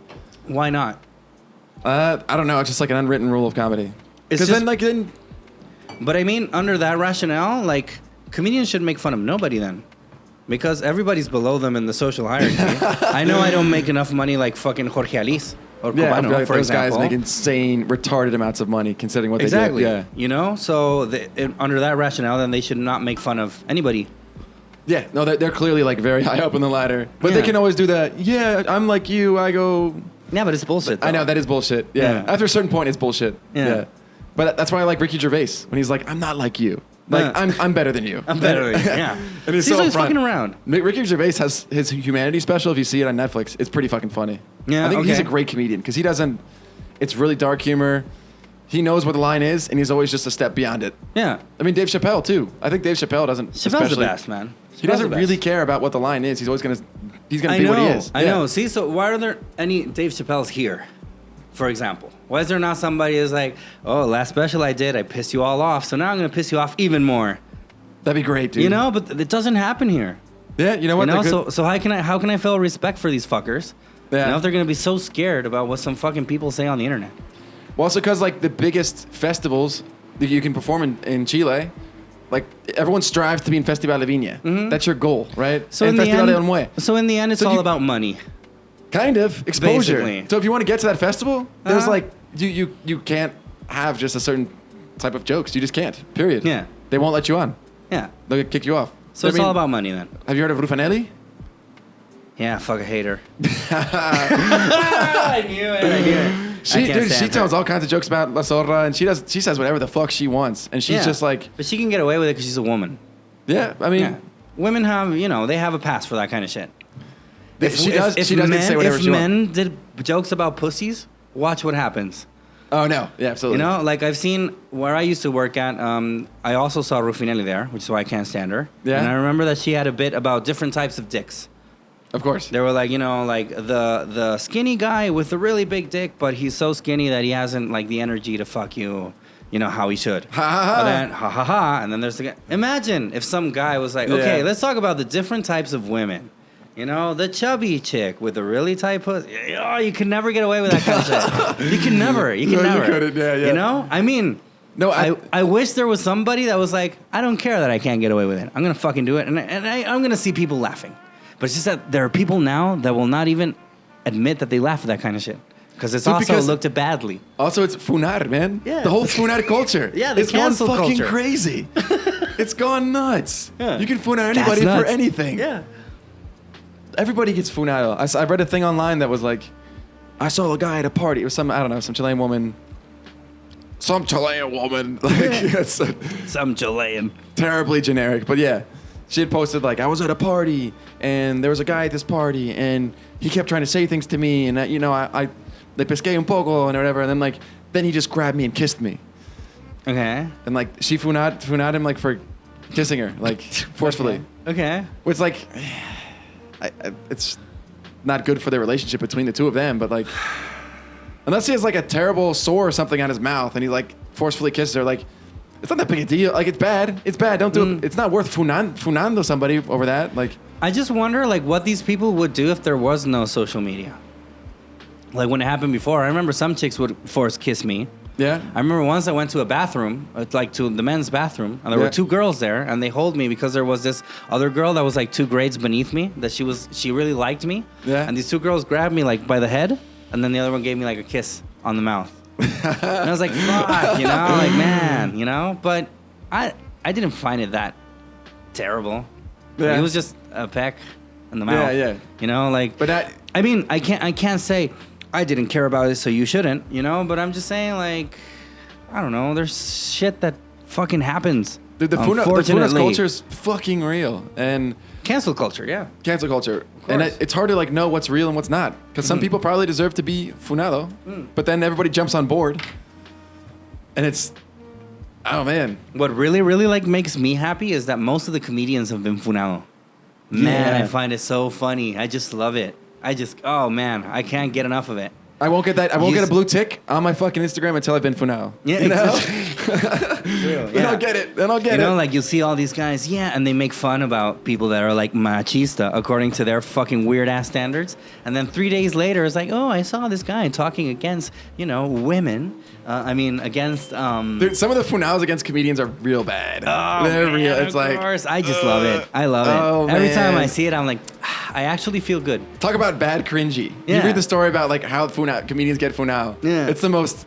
Speaker 1: Why not?
Speaker 2: I don't know. It's just like an unwritten rule of comedy.
Speaker 1: It's
Speaker 2: Because then
Speaker 1: But I mean, under that rationale, like, comedians should make fun of nobody then. Because everybody's below them in the social hierarchy. I know I don't make enough money like fucking Jorge Alice or Cubano,
Speaker 2: like
Speaker 1: for
Speaker 2: those
Speaker 1: example.
Speaker 2: guys make insane, retarded amounts of money considering what
Speaker 1: Exactly.
Speaker 2: they do. Yeah.
Speaker 1: You know? So under that rationale, then they should not make fun of anybody.
Speaker 2: Yeah, no, they're clearly like very high up in the ladder. But they can always do that. Yeah, I'm like you. I go.
Speaker 1: Yeah, but it's bullshit, though.
Speaker 2: I know, that is bullshit. Yeah. After a certain point, it's bullshit.
Speaker 1: Yeah.
Speaker 2: But that's why I like Ricky Gervais when he's like, I'm not like you. Like, I'm better than you.
Speaker 1: I'm better than you, yeah.
Speaker 2: And he's
Speaker 1: so
Speaker 2: so
Speaker 1: he's
Speaker 2: upfront.
Speaker 1: fucking around.
Speaker 2: Ricky Gervais has his humanity special. If you see it on Netflix, it's pretty fucking funny.
Speaker 1: Yeah,
Speaker 2: I think he's a
Speaker 1: okay.
Speaker 2: great comedian because he doesn't. It's really dark humor. He knows what the line is, and he's always just a step beyond it.
Speaker 1: Yeah.
Speaker 2: I mean, Dave Chappelle too. I think Dave Chappelle doesn't.
Speaker 1: Chappelle's the best, man.
Speaker 2: He doesn't
Speaker 1: Chappelle's the
Speaker 2: really
Speaker 1: best.
Speaker 2: care about what the line is. He's always gonna be what he is.
Speaker 1: I know. See, so why are there any Dave Chappelle's here, for example? Why is there not somebody who's like, oh, last special I did, I pissed you all off, so now I'm going to piss you off even more.
Speaker 2: That'd be great, dude.
Speaker 1: You know, but it doesn't happen here.
Speaker 2: Yeah, you know what?
Speaker 1: You know, so how can I feel respect for these fuckers?
Speaker 2: Yeah.
Speaker 1: You know, if they're going to be so scared about what some fucking people say on the internet.
Speaker 2: Well, also because like the biggest festivals that you can perform in Chile, like everyone strives to be in Festival de Viña.
Speaker 1: Mm-hmm.
Speaker 2: That's your goal, right?
Speaker 1: So
Speaker 2: and
Speaker 1: in the
Speaker 2: Festival
Speaker 1: end,
Speaker 2: del Mue.
Speaker 1: so in the end, it's
Speaker 2: So
Speaker 1: all
Speaker 2: you-
Speaker 1: about money.
Speaker 2: Kind of exposure.
Speaker 1: Basically.
Speaker 2: So if you want to get to that festival, there's
Speaker 1: Uh-huh.
Speaker 2: like you can't have just a certain type of jokes. You just can't. Period.
Speaker 1: Yeah.
Speaker 2: They won't let you on.
Speaker 1: Yeah.
Speaker 2: They'll kick you off.
Speaker 1: So it's all about money then.
Speaker 2: Have you heard of Rufanelli?
Speaker 1: Yeah, fuck, I hate her. I knew it.
Speaker 2: She tells all kinds of jokes about La Zorra, and she says whatever the fuck she wants, and she's just like,
Speaker 1: But she can get away with it because she's a woman.
Speaker 2: yeah. I mean,
Speaker 1: Yeah. Women have, they have a pass for that kind of shit.
Speaker 2: she does get to say whatever
Speaker 1: if
Speaker 2: she wants.
Speaker 1: men did jokes about pussies, watch what happens.
Speaker 2: Oh no, yeah, absolutely.
Speaker 1: You know, like I've seen where I used to work at. I also saw Rufinelli there, which is why I can't stand her.
Speaker 2: Yeah.
Speaker 1: And I remember that she had a bit about different types of dicks.
Speaker 2: Of course.
Speaker 1: They were like, like the skinny guy with the really big dick, but he's so skinny that he hasn't like the energy to fuck you, how he should.
Speaker 2: Ha ha ha.
Speaker 1: But then ha ha ha, and then there's the guy. Imagine if some guy was like, okay,
Speaker 2: Yeah.
Speaker 1: let's talk about the different types of women. The chubby chick with the really tight pussy. Oh, you can never get away with that kind of shit. You can never. You can
Speaker 2: No, you
Speaker 1: never.
Speaker 2: couldn't, yeah.
Speaker 1: I mean,
Speaker 2: No,
Speaker 1: I wish there was somebody that was like, I don't care that I can't get away with it. I'm gonna fucking do it, and I'm gonna see people laughing. But it's just that there are people now that will not even admit that they laugh at that kind of shit because it's also looked at badly.
Speaker 2: Also, it's funar, man.
Speaker 1: Yeah.
Speaker 2: The whole funar culture.
Speaker 1: Yeah, the
Speaker 2: it's gone
Speaker 1: cancel
Speaker 2: fucking
Speaker 1: culture.
Speaker 2: crazy. It's gone nuts.
Speaker 1: Yeah.
Speaker 2: You can funar
Speaker 1: That's
Speaker 2: anybody for
Speaker 1: nuts.
Speaker 2: anything.
Speaker 1: Yeah.
Speaker 2: Everybody gets funado. I read a thing online that was like, I saw a guy at a party. It was some Chilean woman. Some Chilean woman. Like, it's
Speaker 1: Some Chilean.
Speaker 2: terribly generic. But yeah, she had posted like, I was at a party and there was a guy at this party and he kept trying to say things to me and I le pesqué un poco and whatever. And then he just grabbed me and kissed me.
Speaker 1: Okay.
Speaker 2: And like she funad him like for kissing her, like forcefully.
Speaker 1: Okay.
Speaker 2: Which like, it's not good for the relationship between the two of them. But like, unless he has like a terrible sore or something on his mouth and he like forcefully kisses her, like it's not that big a deal. Like it's bad. It's bad. Don't do it. It's not worth funando somebody over that. Like
Speaker 1: I just wonder like what these people would do if there was no social media. Like when it happened before, I remember some chicks would force kiss me.
Speaker 2: yeah.
Speaker 1: I remember once I went to a bathroom, like to the men's bathroom, and there were two girls there, and they hold me because there was this other girl that was like 2 grades beneath me that she really liked me.
Speaker 2: Yeah.
Speaker 1: And these 2 girls grabbed me like by the head, and then the other one gave me like a kiss on the mouth. And I was like, fuck, like man, but I didn't find it that terrible.
Speaker 2: Yeah.
Speaker 1: It was just a peck in the mouth.
Speaker 2: Yeah.
Speaker 1: Like,
Speaker 2: But that.
Speaker 1: I mean, I can't say I didn't care about it, so you shouldn't, but I'm just saying, like, I don't know. There's shit that fucking happens.
Speaker 2: Dude, the funas culture is fucking real, and
Speaker 1: Cancel culture, yeah.
Speaker 2: cancel culture, and it's hard to like know what's real and what's not, because some people probably deserve to be funado, but then everybody jumps on board, and it's, oh man.
Speaker 1: What really, really like makes me happy is that most of the comedians have been funado. Man,
Speaker 2: Yeah.
Speaker 1: I find it so funny. I just love it. Oh man, I can't get enough of it.
Speaker 2: I won't get that. I won't get a blue tick on my fucking Instagram until I've been funado.
Speaker 1: Yeah,
Speaker 2: you know? Then I'll get it. Then I'll get it.
Speaker 1: You know, like you'll see all these guys, and they make fun about people that are like machista according to their fucking weird ass standards. And then 3 days later, it's like, oh, I saw this guy talking against, women. Against.
Speaker 2: Dude, some of the funados against comedians are real bad.
Speaker 1: Oh,
Speaker 2: they're
Speaker 1: man,
Speaker 2: real. It's
Speaker 1: of course. I just love it. I love it. Every time I see it, I'm like, I actually feel good.
Speaker 2: Talk about bad cringy.
Speaker 1: Yeah.
Speaker 2: You read the story about like how comedians get funado.
Speaker 1: Yeah.
Speaker 2: It's the most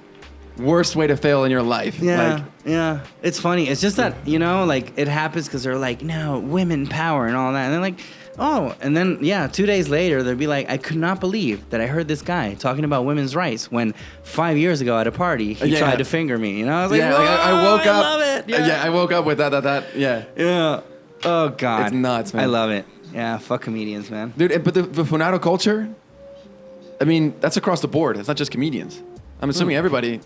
Speaker 2: worst way to fail in your life.
Speaker 1: Yeah, yeah. It's funny. It's just that, it happens because they're like, no, women power and all that. And they're like, oh. And then, 2 days later, they'll be like, I could not believe that I heard this guy talking about women's rights when 5 years ago at a party, he tried to finger me. I was like,
Speaker 2: I woke up.
Speaker 1: I love it.
Speaker 2: I woke up with that. Yeah.
Speaker 1: Yeah. Oh, God.
Speaker 2: It's nuts, man.
Speaker 1: I love it. Yeah, fuck comedians, man.
Speaker 2: Dude, but the Funado culture, I mean, that's across the board. It's not just comedians. I'm assuming everybody.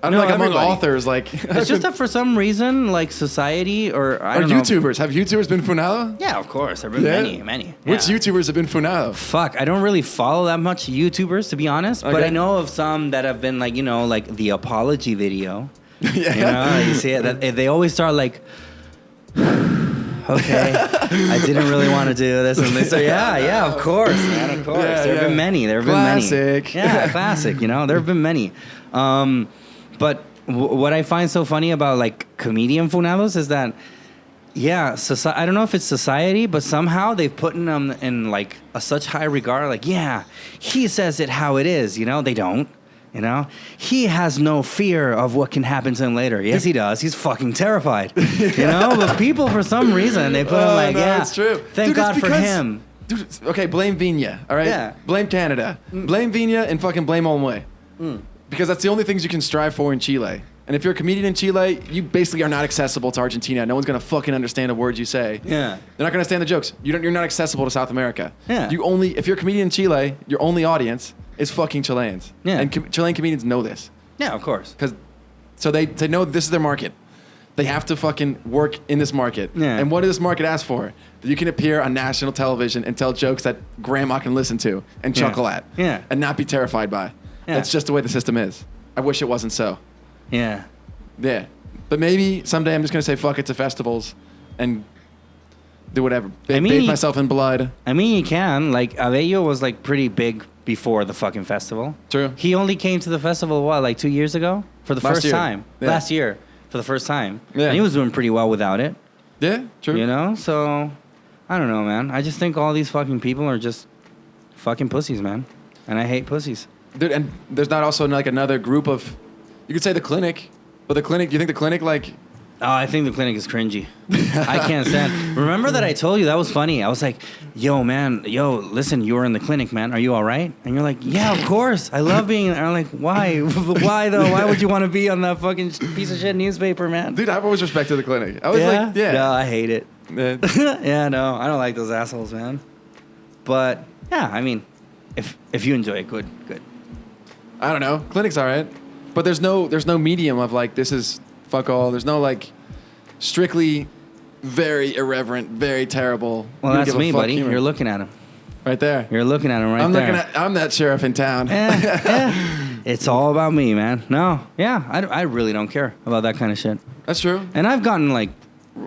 Speaker 2: I don't know, like among authors, like...
Speaker 1: It's just that for some reason, like society or I don't know.
Speaker 2: YouTubers. Have YouTubers been funado?
Speaker 1: Yeah, of course. There have been many. Yeah.
Speaker 2: Which YouTubers have been funado?
Speaker 1: Fuck, I don't really follow that much YouTubers, to be honest. Okay. But I know of some that have been like, like the apology video.
Speaker 2: Yeah.
Speaker 1: You see it? That they always start like... Okay, I didn't really want to do this. And they say, yeah, of course, man, of course. There have been many.
Speaker 2: Classic.
Speaker 1: Yeah, classic, there have been many. But what I find so funny about like comedian funados is that, I don't know if it's society, but somehow they've put them in like such high regard. Like, he says it how it is. They don't. He has no fear of what can happen to him later. Yes, he does. He's fucking terrified. But people, for some reason, they put him like,
Speaker 2: it's true.
Speaker 1: Thank God for him.
Speaker 2: Dude, okay, blame Vina, all right?
Speaker 1: Yeah.
Speaker 2: Blame Canada. Blame Vina and fucking blame Olmue. Because that's the only things you can strive for in Chile. And if you're a comedian in Chile, you basically are not accessible to Argentina. No one's going to fucking understand a word you say.
Speaker 1: Yeah.
Speaker 2: They're not going to understand the jokes. You're not accessible to South America.
Speaker 1: Yeah.
Speaker 2: If you're a comedian in Chile, your only audience is fucking Chileans.
Speaker 1: Yeah.
Speaker 2: And Chilean comedians know this.
Speaker 1: Yeah, of course.
Speaker 2: So they know this is their market. They have to fucking work in this market.
Speaker 1: Yeah.
Speaker 2: And what does this market ask for? That you can appear on national television and tell jokes that grandma can listen to and chuckle at.
Speaker 1: Yeah.
Speaker 2: And not be terrified by.
Speaker 1: Yeah.
Speaker 2: That's just the way the system is. I wish it wasn't so.
Speaker 1: Yeah.
Speaker 2: Yeah. But maybe someday I'm just going to say fuck it to festivals and do whatever. Bathe myself in blood.
Speaker 1: I mean, you can. Like, Abello was like pretty big before the fucking festival.
Speaker 2: True.
Speaker 1: He only came to the festival, like 2 years ago? For the first time.
Speaker 2: Yeah.
Speaker 1: Last year. For the first time.
Speaker 2: Yeah.
Speaker 1: And he was doing pretty well without it.
Speaker 2: Yeah, true.
Speaker 1: So, I don't know, man. I just think all these fucking people are just fucking pussies, man. And I hate pussies.
Speaker 2: Dude, and there's not also like another group of, you could say the clinic, but the clinic, you think the clinic like...
Speaker 1: Oh, I think the clinic is cringy. I can't stand. Remember that I told you that was funny? I was like, listen, you were in the clinic, man. Are you all right? And you're like, yeah, of course. I love being there. I'm like, why? Why though? Why would you want to be on that fucking piece of shit newspaper, man?
Speaker 2: Dude, I've always respected the clinic. I was like,
Speaker 1: No, I hate it.
Speaker 2: Yeah,
Speaker 1: no, I don't like those assholes, man. But yeah, I mean, if you enjoy it, good.
Speaker 2: I don't know. Clinic's all right. But there's no medium of like, this is fuck all. There's no like strictly very irreverent, very terrible.
Speaker 1: Well, that's me, buddy. Humor. You're looking at him.
Speaker 2: Right there.
Speaker 1: You're looking at him right there.
Speaker 2: I'm that sheriff in town.
Speaker 1: Yeah. It's all about me, man. No. Yeah. I really don't care about that kind of shit.
Speaker 2: That's true.
Speaker 1: And I've gotten like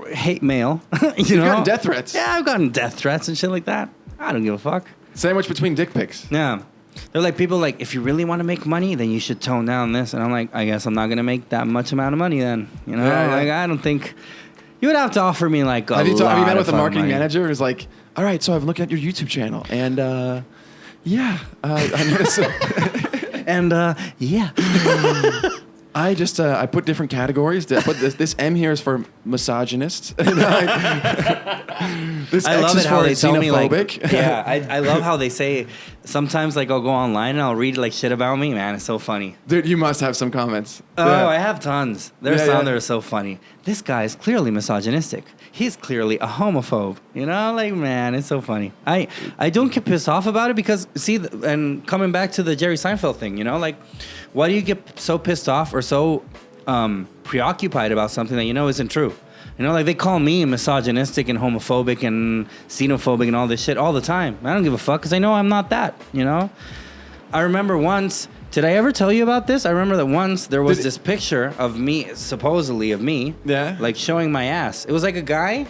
Speaker 1: hate mail. You've
Speaker 2: gotten death threats.
Speaker 1: Yeah, I've gotten death threats and shit like that. I don't give a fuck.
Speaker 2: Sandwich between dick pics.
Speaker 1: Yeah. They're like, people like, if you really want to make money, then you should tone down this. And I'm like, I guess I'm not going to make that much amount of money then. Like, I don't think... You would have to offer me like a
Speaker 2: Have you met with a marketing
Speaker 1: money.
Speaker 2: manager who's like, all right, so I've looked at your YouTube channel and I noticed...
Speaker 1: and
Speaker 2: I just I put different categories. I put this M here is for misogynists. This
Speaker 1: I
Speaker 2: X
Speaker 1: love
Speaker 2: is
Speaker 1: it how
Speaker 2: for
Speaker 1: they tell me like,
Speaker 2: xenophobic.
Speaker 1: yeah, I love how they say sometimes like I'll go online and I'll read like shit about me. Man, it's so funny.
Speaker 2: Dude, you must have some comments.
Speaker 1: Oh,
Speaker 2: Yeah.
Speaker 1: I have tons. There's some that are so funny. This guy is clearly misogynistic. He's clearly a homophobe. Like, man, it's so funny. I don't get pissed off about it because, see, and coming back to the Jerry Seinfeld thing, like, why do you get so pissed off or so preoccupied about something that isn't true? Like they call me misogynistic and homophobic and xenophobic and all this shit all the time. I don't give a fuck because I know I'm not that, I remember once. Did I ever tell you about this? I remember that once there was
Speaker 2: Did-
Speaker 1: this picture of me, supposedly of me,
Speaker 2: Yeah.
Speaker 1: like showing my ass. It was like a guy.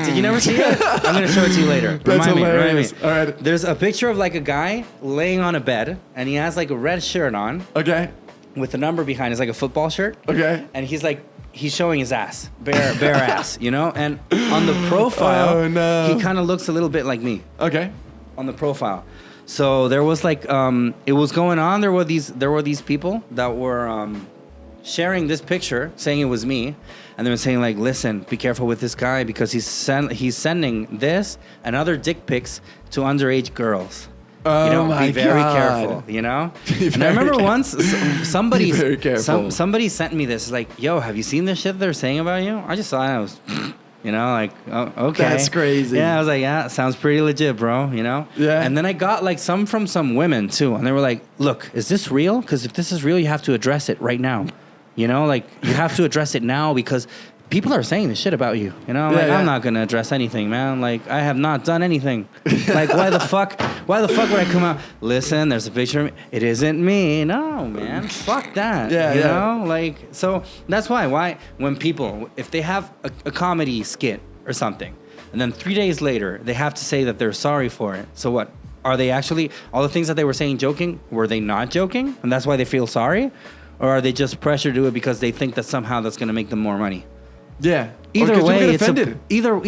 Speaker 1: Did you never see it? I'm gonna show it to you later.
Speaker 2: That's
Speaker 1: Remind me.
Speaker 2: hilarious. All right.
Speaker 1: There's a picture of like a guy laying on a bed, and he has like a red shirt on
Speaker 2: Okay.
Speaker 1: with a number behind. It's like a football shirt.
Speaker 2: Okay.
Speaker 1: And he's showing his ass, bare ass, you know. And on the profile,
Speaker 2: Oh, no.
Speaker 1: he kind of looks a little bit like me
Speaker 2: Okay.
Speaker 1: on the profile. So there was like it was going on. There were these people that were sharing this picture, saying it was me, and they were saying like, "Listen, be careful with this guy because he's sending this and other dick pics to underage girls.
Speaker 2: Oh,
Speaker 1: you know,
Speaker 2: my
Speaker 1: be very
Speaker 2: God.
Speaker 1: careful. You know."
Speaker 2: Be
Speaker 1: And I remember
Speaker 2: very
Speaker 1: once somebody
Speaker 2: Be very careful.
Speaker 1: somebody sent me this like, "Yo, have you seen this shit they're saying about you?" I just thought I was. You know, like, oh, okay.
Speaker 2: That's crazy.
Speaker 1: Yeah, I was like, yeah, sounds pretty legit, bro, you know?
Speaker 2: Yeah.
Speaker 1: And then I got like some from some women too. And they were like, look, is this real? Because if this is real, you have to address it right now. You know, like, you have to address it now because people are saying this shit about you. You know, like,
Speaker 2: yeah.
Speaker 1: I'm not going to address anything, man. Like, I have not done anything. Like, why the fuck would I come out? Listen, there's a picture of me. It isn't me. No, man. Fuck that.
Speaker 2: Yeah,
Speaker 1: you
Speaker 2: yeah.
Speaker 1: know? Like, so that's why when people, if they have a comedy skit or something, and then 3 days later, they have to say that they're sorry for it. So what? Are they actually, all the things that they were saying joking, were they not joking? And that's why they feel sorry? Or are they just pressured to do it because they think that somehow that's going to make them more money?
Speaker 2: Yeah.
Speaker 1: Either
Speaker 2: Or 'cause
Speaker 1: way,
Speaker 2: people get
Speaker 1: it's
Speaker 2: offended.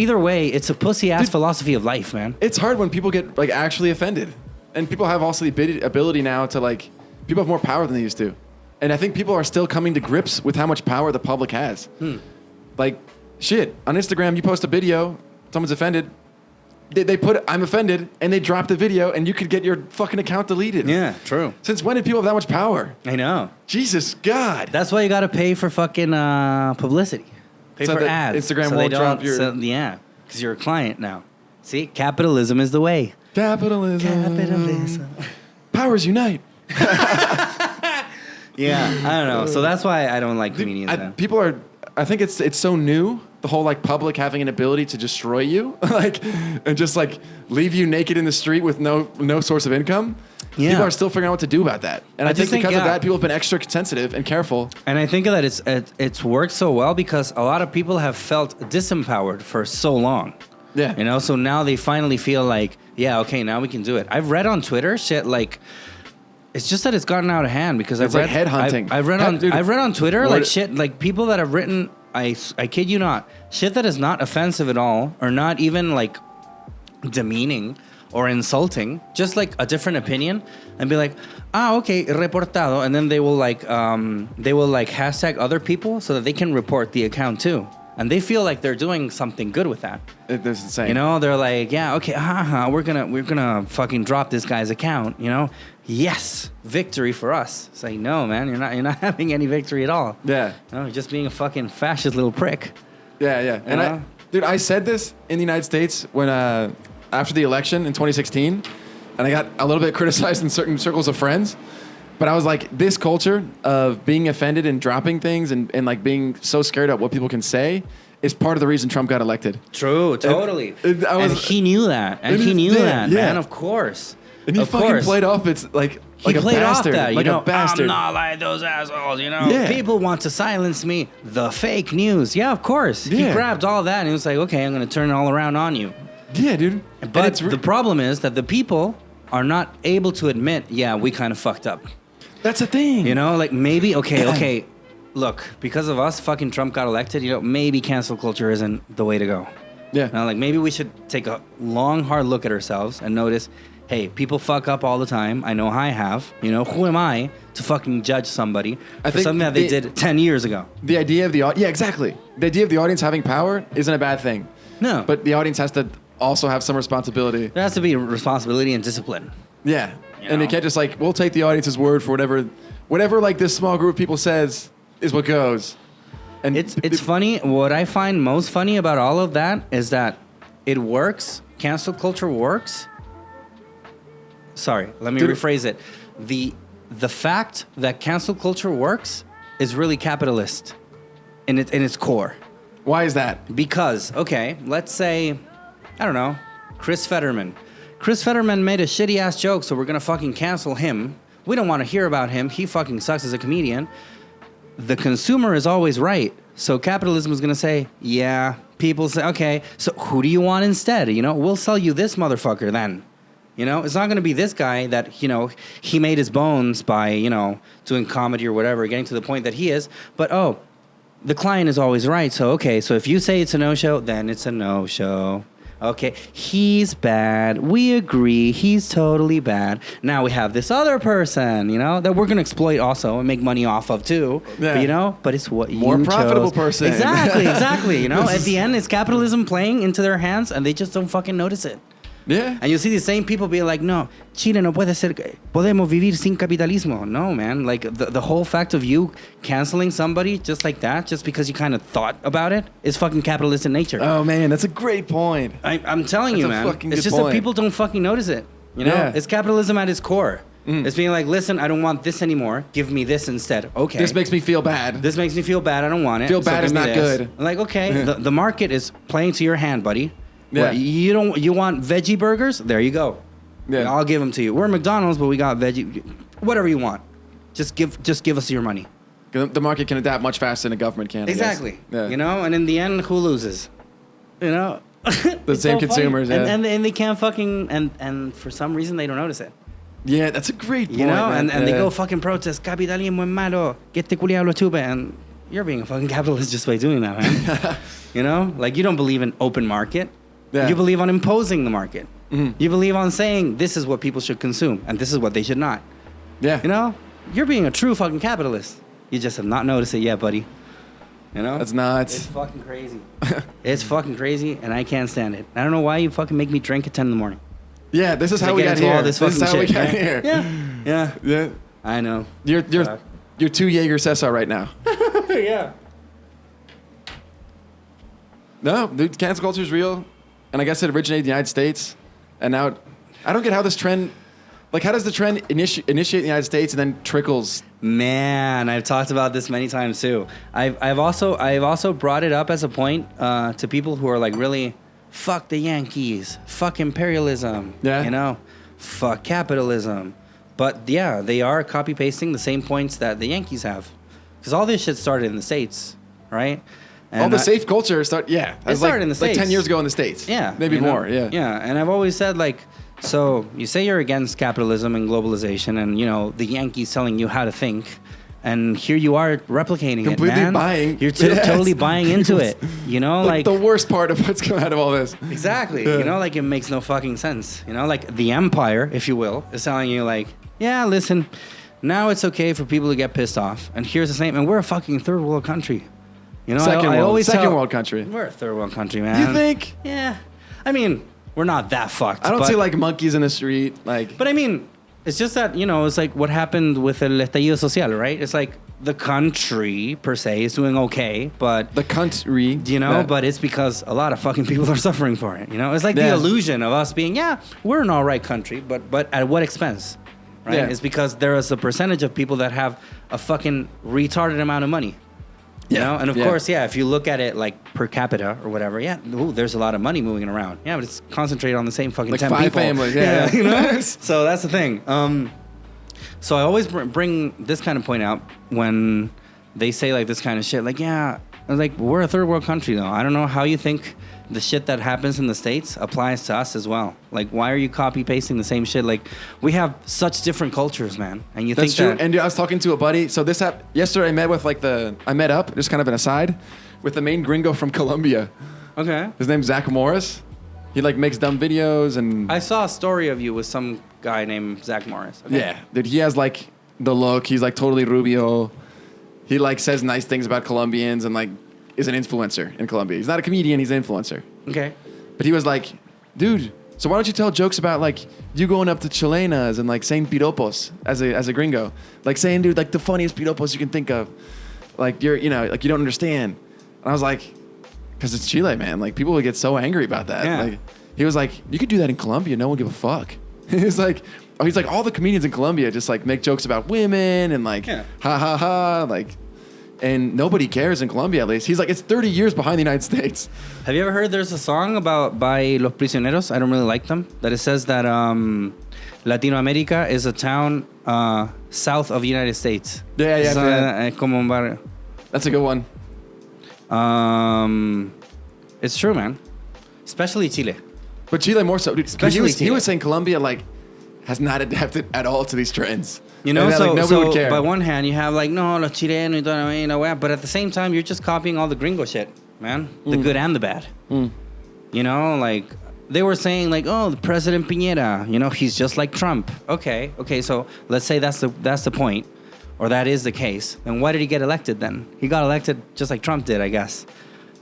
Speaker 1: either way, it's a pussy ass
Speaker 2: Dude.
Speaker 1: philosophy of life, man.
Speaker 2: It's hard when people get like actually offended, and people have also the ability now to like people have more power than they used to, and I think people are still coming to grips with how much power the public has. Like shit on Instagram, you post a video, someone's offended, they put I'm offended, and they drop the video, and you could get your fucking account deleted.
Speaker 1: Yeah, true.
Speaker 2: Since when did people have that much power?
Speaker 1: I know.
Speaker 2: Jesus God.
Speaker 1: That's why you got to pay for fucking publicity. Pay
Speaker 2: So
Speaker 1: for
Speaker 2: that
Speaker 1: ads.
Speaker 2: Instagram
Speaker 1: so
Speaker 2: won't
Speaker 1: they
Speaker 2: drop
Speaker 1: don't,
Speaker 2: your-
Speaker 1: so, yeah, because you're a client now. See, capitalism is the way.
Speaker 2: Capitalism.
Speaker 1: Capitalism.
Speaker 2: Powers unite.
Speaker 1: Yeah, I don't know. So that's why I don't like comedians. man.
Speaker 2: People are. I think it's so new. The whole like public having an ability to destroy you, like, and just like leave you naked in the street with no source of income.
Speaker 1: Yeah.
Speaker 2: People are still figuring out what to do about that. And I,
Speaker 1: just
Speaker 2: think because
Speaker 1: think,
Speaker 2: of
Speaker 1: yeah.
Speaker 2: that, people have been extra sensitive and careful.
Speaker 1: And I think that it's worked so well because a lot of people have felt disempowered for so long.
Speaker 2: Yeah.
Speaker 1: You know, so now they finally feel like, yeah, okay, now we can do it. I've read on Twitter shit like, it's just that it's gotten out of hand because
Speaker 2: It's
Speaker 1: I've read
Speaker 2: like headhunting.
Speaker 1: I've read on
Speaker 2: Dude,
Speaker 1: I've read on Twitter
Speaker 2: word-
Speaker 1: like shit like people that have written I kid you not shit that is not offensive at all or not even like demeaning or insulting, just like a different opinion, and be like, okay, reportado, and then they will like hashtag other people so that they can report the account too, and they feel like they're doing something good with that.
Speaker 2: It's insane.
Speaker 1: You know, they're like, yeah, okay, we're gonna fucking drop this guy's account. You know, yes, victory for us. It's like, no, man, you're not having any victory at all.
Speaker 2: Yeah.
Speaker 1: No, you're just being a fucking fascist little prick.
Speaker 2: Yeah, yeah. And
Speaker 1: know?
Speaker 2: I said this in the United States when after the election in 2016, and I got a little bit criticized in certain circles of friends. But I was like, this culture of being offended and dropping things and like being so scared of what people can say is part of the reason Trump got elected.
Speaker 1: True, totally.
Speaker 2: And
Speaker 1: he knew that. And he knew that, man, of course.
Speaker 2: And he
Speaker 1: of
Speaker 2: fucking
Speaker 1: course.
Speaker 2: played off it's like
Speaker 1: He
Speaker 2: a
Speaker 1: played
Speaker 2: bastard.
Speaker 1: off that,
Speaker 2: like
Speaker 1: you know,
Speaker 2: a bastard.
Speaker 1: I'm not like those assholes, you know.
Speaker 2: Yeah.
Speaker 1: People want to silence me. The fake news. Yeah, of course. He
Speaker 2: Yeah.
Speaker 1: grabbed all that and he was like, okay, I'm going to turn it all around on you.
Speaker 2: Yeah, dude.
Speaker 1: But the problem is that the people are not able to admit, yeah, we kind of fucked up.
Speaker 2: that's the thing.
Speaker 1: You know, like maybe, okay, look, because of us, fucking Trump got elected, you know, maybe cancel culture isn't the way to go.
Speaker 2: Yeah.
Speaker 1: Now, like maybe we should take a long, hard look at ourselves and notice, hey, people fuck up all the time. I know I have. You know, who am I to fucking judge somebody for
Speaker 2: think
Speaker 1: something that they did 10 years ago?
Speaker 2: The idea of yeah, exactly. The idea of the audience having power isn't a bad thing.
Speaker 1: No.
Speaker 2: But the audience has to also have some responsibility.
Speaker 1: There has to be responsibility and discipline.
Speaker 2: Yeah.
Speaker 1: You
Speaker 2: And
Speaker 1: know?
Speaker 2: you can't just like, we'll take the audience's word for whatever like this small group of people says is what goes. And
Speaker 1: It's funny. What I find most funny about all of that is that it works. Cancel culture works. Sorry, let me
Speaker 2: Dude.
Speaker 1: rephrase it. The fact that cancel culture works is really capitalist in its core.
Speaker 2: Why is that?
Speaker 1: Because, okay, let's say, I don't know, Chris Fetterman. Chris Fetterman made a shitty ass joke, so we're gonna fucking cancel him. We don't want to hear about him. He fucking sucks as a comedian. The consumer is always right. So capitalism is gonna say, yeah. People say, okay, so who do you want instead? You know, we'll sell you this motherfucker then. You know, it's not going to be this guy that, you know, he made his bones by, you know, doing comedy or whatever, getting to the point that he is. But, oh, the client is always right. So, okay, so if you say it's a no-show, then it's a no-show. Okay, he's bad. We agree. He's totally bad. Now we have this other person, you know, that we're going to exploit also and make money off of too. Yeah. But, you know, but it's what
Speaker 2: more
Speaker 1: you
Speaker 2: profitable
Speaker 1: chose.
Speaker 2: person.
Speaker 1: Exactly. You know, at the end, it's capitalism playing into their hands and they just don't fucking notice it.
Speaker 2: Yeah.
Speaker 1: And you see the same people be like, no, Chile no puede ser, podemos vivir sin capitalismo. No, man. Like, the whole fact of you canceling somebody just like that, just because you kind of thought about it, is fucking capitalist in nature.
Speaker 2: Oh, man, that's a great point.
Speaker 1: I'm telling you, man. It's just that people don't fucking notice it. You know? Yeah. It's capitalism at its core. It's being like, listen, I don't want this anymore. Give me this instead. Okay.
Speaker 2: This makes me feel bad.
Speaker 1: This makes me feel bad. I don't want it.
Speaker 2: Feel bad is not good.
Speaker 1: Like, okay, the market is playing to your hand, buddy. Yeah. What, you want veggie burgers? There you go. Yeah. I'll give them to you. We're McDonald's, but we got veggie. Whatever you want. Just give us your money.
Speaker 2: The market can adapt much faster than the government can.
Speaker 1: Exactly. Yeah. You know, and in the end, who loses? You know?
Speaker 2: The same consumers, yeah.
Speaker 1: And they can't fucking... And for some reason, they don't notice it.
Speaker 2: Yeah, that's a great point.
Speaker 1: You know? And they go fucking protest. Capitalismo es malo. Que te culiao lo chupe. And you're being a fucking capitalist just by doing that, man. You know? Like, you don't believe in open market. Yeah. You believe on imposing the market. Mm-hmm. You believe on saying this is what people should consume and this is what they should not.
Speaker 2: Yeah.
Speaker 1: You know? You're being a true fucking capitalist. You just have not noticed it yet, buddy. You know?
Speaker 2: That's nuts.
Speaker 1: It's fucking crazy. It's fucking crazy and I can't stand it. I don't know why you fucking make me drink at 10 in the morning.
Speaker 2: Yeah, this is how we got here. This is how we got here.
Speaker 1: Yeah. I know.
Speaker 2: You're 2 Jaeger Cesar right now.
Speaker 1: Yeah.
Speaker 2: No, dude, cancel culture is real. And I guess it originated in the United States. And now, I don't get how this trend... Like, how does the trend initiate in the United States and then trickles?
Speaker 1: Man, I've talked about this many times, too. I've also brought it up as a point to people who are, like, really... Fuck the Yankees. Fuck imperialism.
Speaker 2: Yeah.
Speaker 1: You know? Fuck capitalism. But, yeah, they are copy-pasting the same points that the Yankees have. Because all this shit started in the States, right?
Speaker 2: And all the safe culture started
Speaker 1: in the States.
Speaker 2: Like 10 years ago in the States.
Speaker 1: Yeah.
Speaker 2: Maybe more, yeah.
Speaker 1: Yeah, and I've always said, like, so you say you're against capitalism and globalization and, you know, the Yankees telling you how to think, and here you are replicating
Speaker 2: completely
Speaker 1: it, man.
Speaker 2: Buying.
Speaker 1: You're totally buying into it, you know?
Speaker 2: Like the worst part of what's come out of all this.
Speaker 1: Exactly. Yeah. You know, like, it makes no fucking sense. You know, like, the empire, if you will, is telling you, like, yeah, listen, now it's okay for people to get pissed off, and here's the same, and we're a fucking third world country. You know,
Speaker 2: second world country.
Speaker 1: We're a third world country, man.
Speaker 2: You think?
Speaker 1: Yeah. I mean, we're not that fucked.
Speaker 2: I don't see like monkeys in the street, like.
Speaker 1: But I mean, it's just that, you know, it's like what happened with el estallido social, right? It's like the country per se is doing okay, but
Speaker 2: the country,
Speaker 1: you know, but it's because a lot of fucking people are suffering for it. You know, it's like the illusion of us being, we're an all right country, but at what expense? Right? Yeah. It's because there is a percentage of people that have a fucking retarded amount of money. You know? And of course, if you look at it like per capita or whatever, there's a lot of money moving around. Yeah, but it's concentrated on the same fucking
Speaker 2: like
Speaker 1: 10
Speaker 2: 5
Speaker 1: people.
Speaker 2: families,
Speaker 1: you know? So that's the thing. So I always bring this kind of point out when they say like this kind of shit. Like, I was like, we're a third world country though. I don't know how you think the shit that happens in the States applies to us as well. Like, why are you copy pasting the same shit? Like, we have such different cultures, man. And you
Speaker 2: That's
Speaker 1: think
Speaker 2: true. And I was talking to a buddy. So this happened yesterday. I met up, just kind of an aside, with the main gringo from Colombia.
Speaker 1: Okay.
Speaker 2: His name's Zach Morris. He like makes dumb videos and.
Speaker 1: I saw a story of you with some guy named Zach Morris. Okay.
Speaker 2: Yeah, dude. He has like the look. He's like totally Rubio. He like says nice things about Colombians and like. Is an influencer in Colombia. He's not a comedian, he's an influencer.
Speaker 1: Okay.
Speaker 2: But he was like, dude, so why don't you tell jokes about like you going up to Chilenas and like saying piropos as a gringo? Like saying, dude, like the funniest piropos you can think of. Like you're, you know, like you don't understand. And I was like, because it's Chile, man. Like people would get so angry about that.
Speaker 1: Yeah.
Speaker 2: Like he was like, you could do that in Colombia, no one give a fuck. He's like all the comedians in Colombia just like make jokes about women and like ha ha ha, like and nobody cares in Colombia. At least he's like, it's 30 years behind the United States.
Speaker 1: Have you ever heard there's a song by Los Prisioneros? I don't really like them. That it says that Latino America is a town south of the United States.
Speaker 2: Yeah.
Speaker 1: Como un barrio.
Speaker 2: That's a good one.
Speaker 1: It's true, man. Especially Chile.
Speaker 2: But Chile more so. Dude,
Speaker 1: Especially
Speaker 2: he
Speaker 1: Chile.
Speaker 2: was saying Colombia like has not adapted at all to these trends.
Speaker 1: You know,
Speaker 2: and that,
Speaker 1: so,
Speaker 2: like, nobody
Speaker 1: so
Speaker 2: would care.
Speaker 1: by one hand, you have like, no, los chilenos, y todo, you know, but at the same time, you're just copying all the gringo shit, man. The good and the bad. You know, like, they were saying like, oh, the President Piñera, you know, he's just like Trump. Okay, so let's say that's the point, or that is the case. Then why did he get elected then? He got elected just like Trump did, I guess.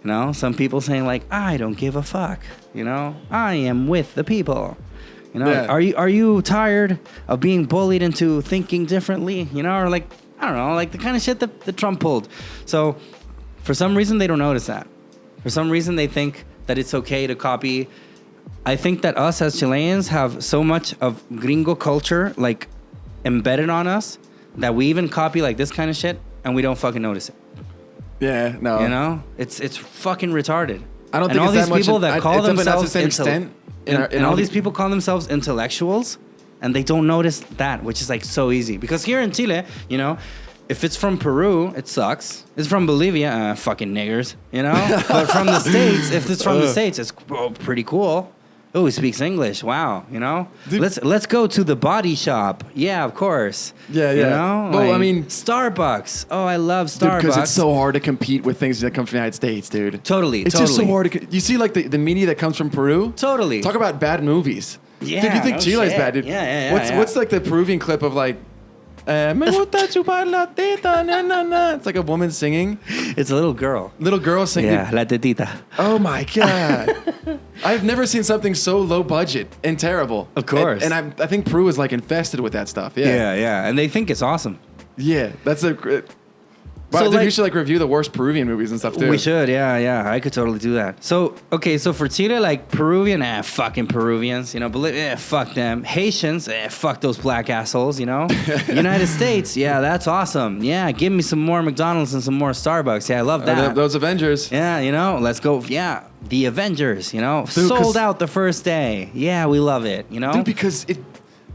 Speaker 1: You know, some people saying like, I don't give a fuck. You know, I am with the people. You know,
Speaker 2: Yeah.
Speaker 1: are you tired of being bullied into thinking differently? You know, or like, I don't know, like the kind of shit that Trump pulled. So for some reason, they don't notice that. For some reason, they think that it's okay to copy. I think that us as Chileans have so much of gringo culture like embedded on us that we even copy like this kind of shit and we don't fucking notice it.
Speaker 2: Yeah, no.
Speaker 1: You know, it's fucking retarded.
Speaker 2: I don't
Speaker 1: and
Speaker 2: think
Speaker 1: all
Speaker 2: it's
Speaker 1: these
Speaker 2: that much.
Speaker 1: people that call
Speaker 2: it's definitely not to the
Speaker 1: themselves
Speaker 2: same extent.
Speaker 1: and all these people call themselves intellectuals, and they don't notice that, which is like so easy. Because here in Chile, you know, if it's from Peru, it sucks. It's from Bolivia, fucking niggers, you know. But from the States, if it's from the States, it's pretty cool. Oh, he speaks English. Wow, you know.
Speaker 2: Dude.
Speaker 1: Let's go to the body shop. Yeah, of course.
Speaker 2: Yeah.
Speaker 1: You know.
Speaker 2: Well,
Speaker 1: like,
Speaker 2: I mean,
Speaker 1: Starbucks. Oh, I love Starbucks.
Speaker 2: because it's so hard to compete with things that come from the United States, dude.
Speaker 1: Totally.
Speaker 2: It's just so hard to. You see, like the media that comes from Peru.
Speaker 1: Totally.
Speaker 2: Talk about bad movies.
Speaker 1: Yeah,
Speaker 2: Dude, you think
Speaker 1: no
Speaker 2: Chile's
Speaker 1: shit.
Speaker 2: bad, dude?
Speaker 1: Yeah.
Speaker 2: What's like the Peruvian clip of like, me gusta chupar la teta, na na na. It's like a woman singing.
Speaker 1: It's a little girl.
Speaker 2: Little girl singing.
Speaker 1: Yeah, la tetita.
Speaker 2: Oh my god. I've never seen something so low budget and terrible.
Speaker 1: Of course.
Speaker 2: And I think Peru is like infested with that stuff. Yeah.
Speaker 1: Yeah, and they think it's awesome.
Speaker 2: Yeah. That's a. Wow,
Speaker 1: So,
Speaker 2: dude,
Speaker 1: like-
Speaker 2: you should like review the worst Peruvian movies and stuff too.
Speaker 1: We should, yeah. I could totally do that. So, okay, so for Chile, like Peruvian, fucking Peruvians, you know, fuck them. Haitians, fuck those black assholes, you know. United States, yeah, that's awesome. Yeah, give me some more McDonald's and some more Starbucks. Yeah, I love that.
Speaker 2: Those Avengers.
Speaker 1: Yeah, you know, let's go. Yeah, the Avengers, you know,
Speaker 2: Dude,
Speaker 1: sold out the first day. Yeah, we love it, you know.
Speaker 2: Dude, because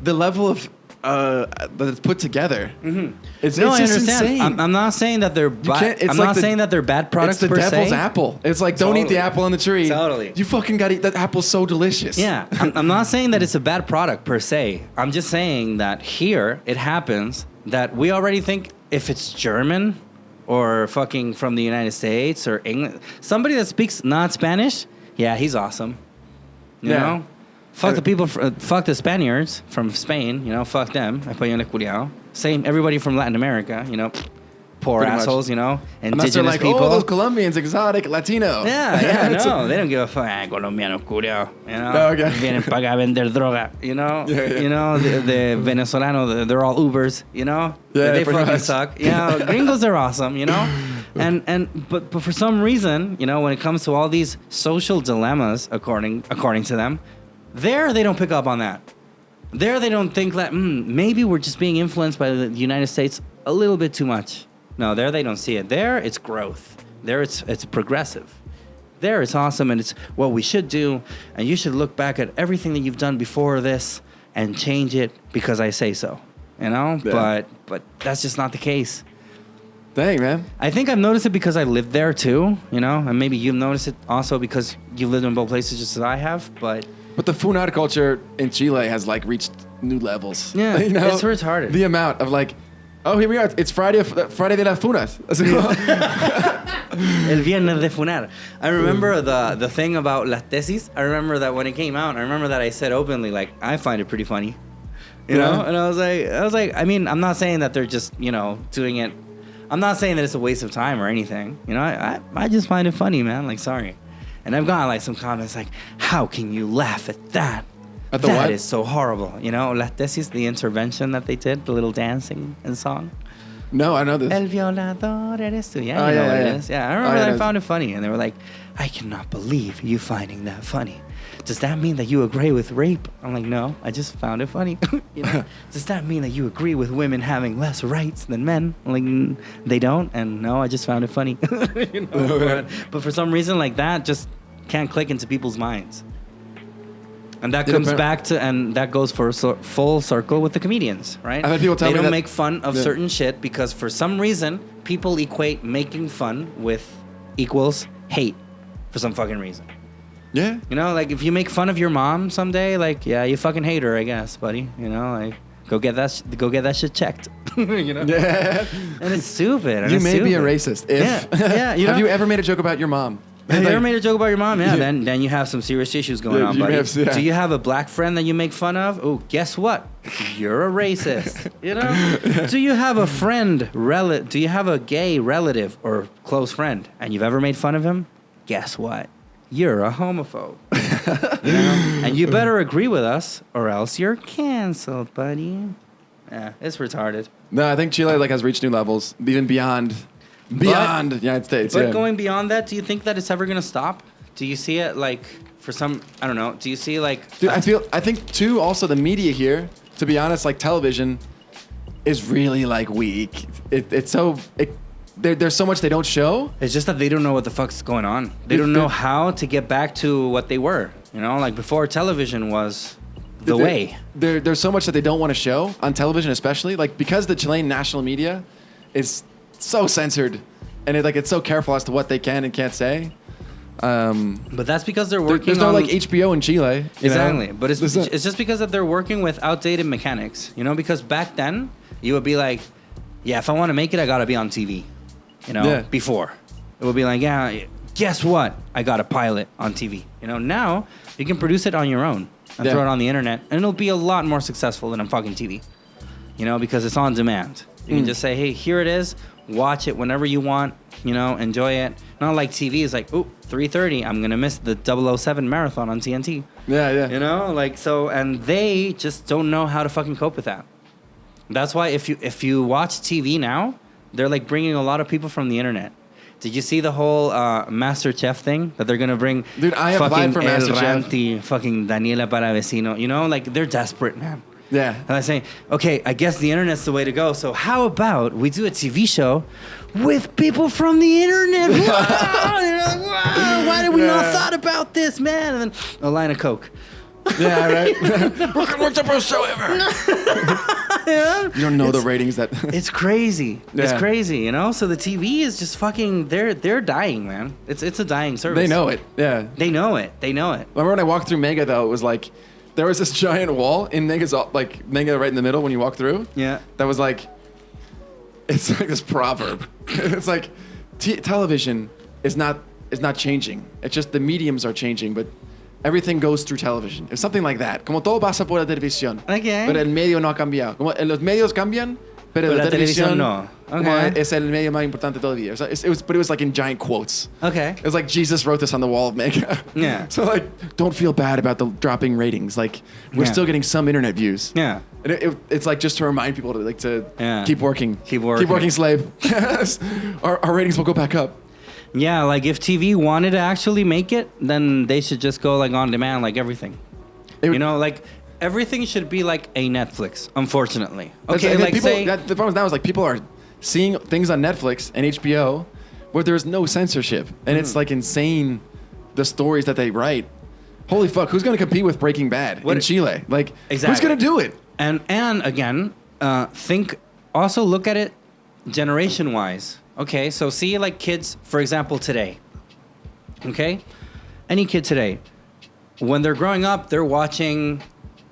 Speaker 2: the level of that it's put together. Mm-hmm. It's
Speaker 1: I
Speaker 2: just
Speaker 1: understand.
Speaker 2: insane.
Speaker 1: I'm not saying that they're
Speaker 2: can't- it's
Speaker 1: I'm
Speaker 2: like
Speaker 1: not
Speaker 2: the-
Speaker 1: saying that they're bad products
Speaker 2: It's the
Speaker 1: per
Speaker 2: devil's
Speaker 1: se.
Speaker 2: apple. It's like, don't eat the
Speaker 1: Totally.
Speaker 2: apple on the tree.
Speaker 1: Totally.
Speaker 2: You fucking gotta eat that apple's so delicious.
Speaker 1: Yeah, I'm not saying that it's a bad product per se. I'm just saying that here it happens that we already think if it's German or fucking from the United States or England, somebody that speaks not Spanish, yeah, he's awesome. You
Speaker 2: Yeah.
Speaker 1: know? Fuck the people, fuck the Spaniards from Spain, you know, fuck them. Españoles culiao. Same, everybody from Latin America, you know, poor
Speaker 2: Pretty much.
Speaker 1: assholes, you know,
Speaker 2: Unless they're
Speaker 1: indigenous
Speaker 2: like,
Speaker 1: people.
Speaker 2: oh, those Colombians, exotic, Latino.
Speaker 1: Yeah,
Speaker 2: It's
Speaker 1: no, they don't give a fuck. Colombianos, culiao, you know.
Speaker 2: Oh, okay.
Speaker 1: Vienen para acá a vender droga, you know.
Speaker 2: Yeah.
Speaker 1: You know, the Venezolano, they're all Ubers, you know.
Speaker 2: Yeah,
Speaker 1: they
Speaker 2: pretty
Speaker 1: fucking
Speaker 2: much.
Speaker 1: suck. Yeah, gringos are awesome, you know. But for some reason, you know, when it comes to all these social dilemmas, according to them, there they don't pick up on that. There they don't think that maybe we're just being influenced by the United States a little bit too much. No, there they don't see it. There it's growth. There it's progressive. There it's awesome and it's what we should do. And you should look back at everything that you've done before this and change it because I say so. You know?
Speaker 2: Yeah.
Speaker 1: But that's just not the case.
Speaker 2: Dang, man.
Speaker 1: I think I've noticed it because I lived there too, you know? And maybe you've noticed it also because you've lived in both places just as I have, but
Speaker 2: But the Funado culture in Chile has like reached new levels.
Speaker 1: Yeah,
Speaker 2: You know?
Speaker 1: it's retarded.
Speaker 2: The amount of like, oh, here we are. It's Friday de las Funas.
Speaker 1: El Viernes de Funar. I remember the thing about las tesis. I remember that when it came out, I remember that I said openly, like, I find it pretty funny. You know? And I was like, I mean, I'm not saying that they're just, you know, doing it. I'm not saying that it's a waste of time or anything. You know, I just find it funny, man. Like, sorry. And I've gotten like some comments like, how can you laugh at that?
Speaker 2: At the
Speaker 1: That
Speaker 2: what?
Speaker 1: is so horrible. You know, las tesis, the intervention that they did, the little dancing and song.
Speaker 2: No, I know this.
Speaker 1: El violador eres tú. Yeah,
Speaker 2: Oh,
Speaker 1: you know
Speaker 2: yeah,
Speaker 1: what
Speaker 2: yeah.
Speaker 1: it is. Yeah, I
Speaker 2: Oh,
Speaker 1: remember
Speaker 2: yeah,
Speaker 1: that I
Speaker 2: it
Speaker 1: found it funny. And they were like, I cannot believe you finding that funny. does that mean that you agree with rape? I'm like, no, I just found it funny. You know, does that mean that you agree with women having less rights than men? I'm like, they don't. And no, I just found it funny. You know, but for some reason like that just can't click into people's minds. And that comes back to, and that goes for full circle with the comedians, right?
Speaker 2: I've had people tell me
Speaker 1: they don't
Speaker 2: that,
Speaker 1: make fun of certain shit because for some reason people equate making fun with equals hate for some fucking reason.
Speaker 2: Yeah.
Speaker 1: You know, like if you make fun of your mom someday, like yeah, you fucking hate her, I guess, buddy. You know, like go get that shit checked. You know.
Speaker 2: Yeah.
Speaker 1: And it's stupid. And
Speaker 2: You
Speaker 1: it's
Speaker 2: may be a
Speaker 1: stupid.
Speaker 2: racist. If
Speaker 1: Yeah. You know?
Speaker 2: Have you ever made a joke about your mom?
Speaker 1: Have you
Speaker 2: Like-
Speaker 1: ever made a joke about your mom? Yeah, then you have some serious issues going
Speaker 2: Yeah,
Speaker 1: on,
Speaker 2: you
Speaker 1: buddy.
Speaker 2: have- yeah.
Speaker 1: Do you have a black friend that you make fun of? Oh, guess what? You're a racist. You know? Do you have a friend, do you have a gay relative or close friend and you've ever made fun of him? Guess what? You're a homophobe. You know? And you better agree with us or else you're canceled, buddy. Yeah, it's retarded.
Speaker 2: No, I think Chile like has reached new levels, even beyond the United States.
Speaker 1: But
Speaker 2: yeah.
Speaker 1: going beyond that, do you think that it's ever going to stop? Do you see it like for some, I don't know, do you see like...
Speaker 2: Dude, I think too, also the media here, to be honest, like television is really like weak. There's so much they don't show.
Speaker 1: It's just that they don't know what the fuck's going on. They don't know how to get back to what they were. You know, like before television was the way.
Speaker 2: There's so much that they don't want to show on television, especially like because the Chilean national media is so censored, and it's so careful as to what they can and can't say.
Speaker 1: But that's because they're working
Speaker 2: There's no
Speaker 1: on...
Speaker 2: like HBO in Chile. You
Speaker 1: Exactly.
Speaker 2: know?
Speaker 1: But it's just because that they're working with outdated mechanics. You know, because back then you would be like, yeah, if I want to make it, I got to be on TV. You know,
Speaker 2: Yeah.
Speaker 1: before. It would be like, yeah, guess what? I got a pilot on TV. You know, now you can produce it on your own and throw it on the internet, and it'll be a lot more successful than on fucking TV. You know, because it's on demand. You can just say, hey, here it is. Watch it whenever you want. You know, enjoy it. Not like TV is like, ooh, 3:30. I'm going to miss the 007 marathon on TNT.
Speaker 2: Yeah, yeah.
Speaker 1: You know, like, so, and they just don't know how to fucking cope with that. That's why if you watch TV now, they're like bringing a lot of people from the internet. Did you see the whole MasterChef thing that they're gonna bring?
Speaker 2: Dude, I applied for MasterChef.
Speaker 1: Ranti, fucking Daniela Paravecino. You know, like they're desperate, man.
Speaker 2: Yeah.
Speaker 1: And I'm saying, okay, I guess the internet's the way to go. So how about we do a TV show with people from the internet? Wow! You're like, wow, why did we not thought about this, man? And then a line of Coke.
Speaker 2: Yeah, right. What's the best show ever?
Speaker 1: Yeah?
Speaker 2: You don't know the ratings that.
Speaker 1: It's crazy. It's
Speaker 2: Yeah.
Speaker 1: crazy, you know? So the TV is just fucking, they're dying, man. It's a dying service.
Speaker 2: They know it. Yeah.
Speaker 1: They know it. They know it.
Speaker 2: Remember when I walked through Mega though? It was like there was this giant wall in Mega's like Mega right in the middle when you walk through.
Speaker 1: Yeah.
Speaker 2: That was like, it's like this proverb. It's like television is not changing. It's just the mediums are changing, but everything goes through television. It's something like that. Como todo pasa por la televisión.
Speaker 1: Okay.
Speaker 2: Pero el medio no ha cambiado. Como los medios cambian, pero la televisión
Speaker 1: no.
Speaker 2: como
Speaker 1: Okay.
Speaker 2: es el medio más importante todavía. But it was like in giant quotes.
Speaker 1: Okay.
Speaker 2: It was like Jesus wrote this on the wall of Mega.
Speaker 1: Yeah.
Speaker 2: So like, don't feel bad about the dropping ratings. Like, we're
Speaker 1: Yeah.
Speaker 2: still getting some internet views.
Speaker 1: Yeah.
Speaker 2: And it's like just to remind people to
Speaker 1: Yeah.
Speaker 2: keep working.
Speaker 1: Keep working.
Speaker 2: Keep working, slave. Our ratings will go back up.
Speaker 1: Yeah, like if TV wanted to actually make it, then they should just go like on demand, like everything. You know, like everything should be like a Netflix, unfortunately. Okay, like
Speaker 2: people,
Speaker 1: say...
Speaker 2: the problem now is like people are seeing things on Netflix and HBO where there's no censorship. And it's like insane, the stories that they write. Holy fuck, who's going to compete with Breaking Bad in Chile? Like,
Speaker 1: Exactly.
Speaker 2: who's going to do it?
Speaker 1: And again, look at it generation-wise. Okay, so see like kids, for example, today. Okay? Any kid today, when they're growing up, they're watching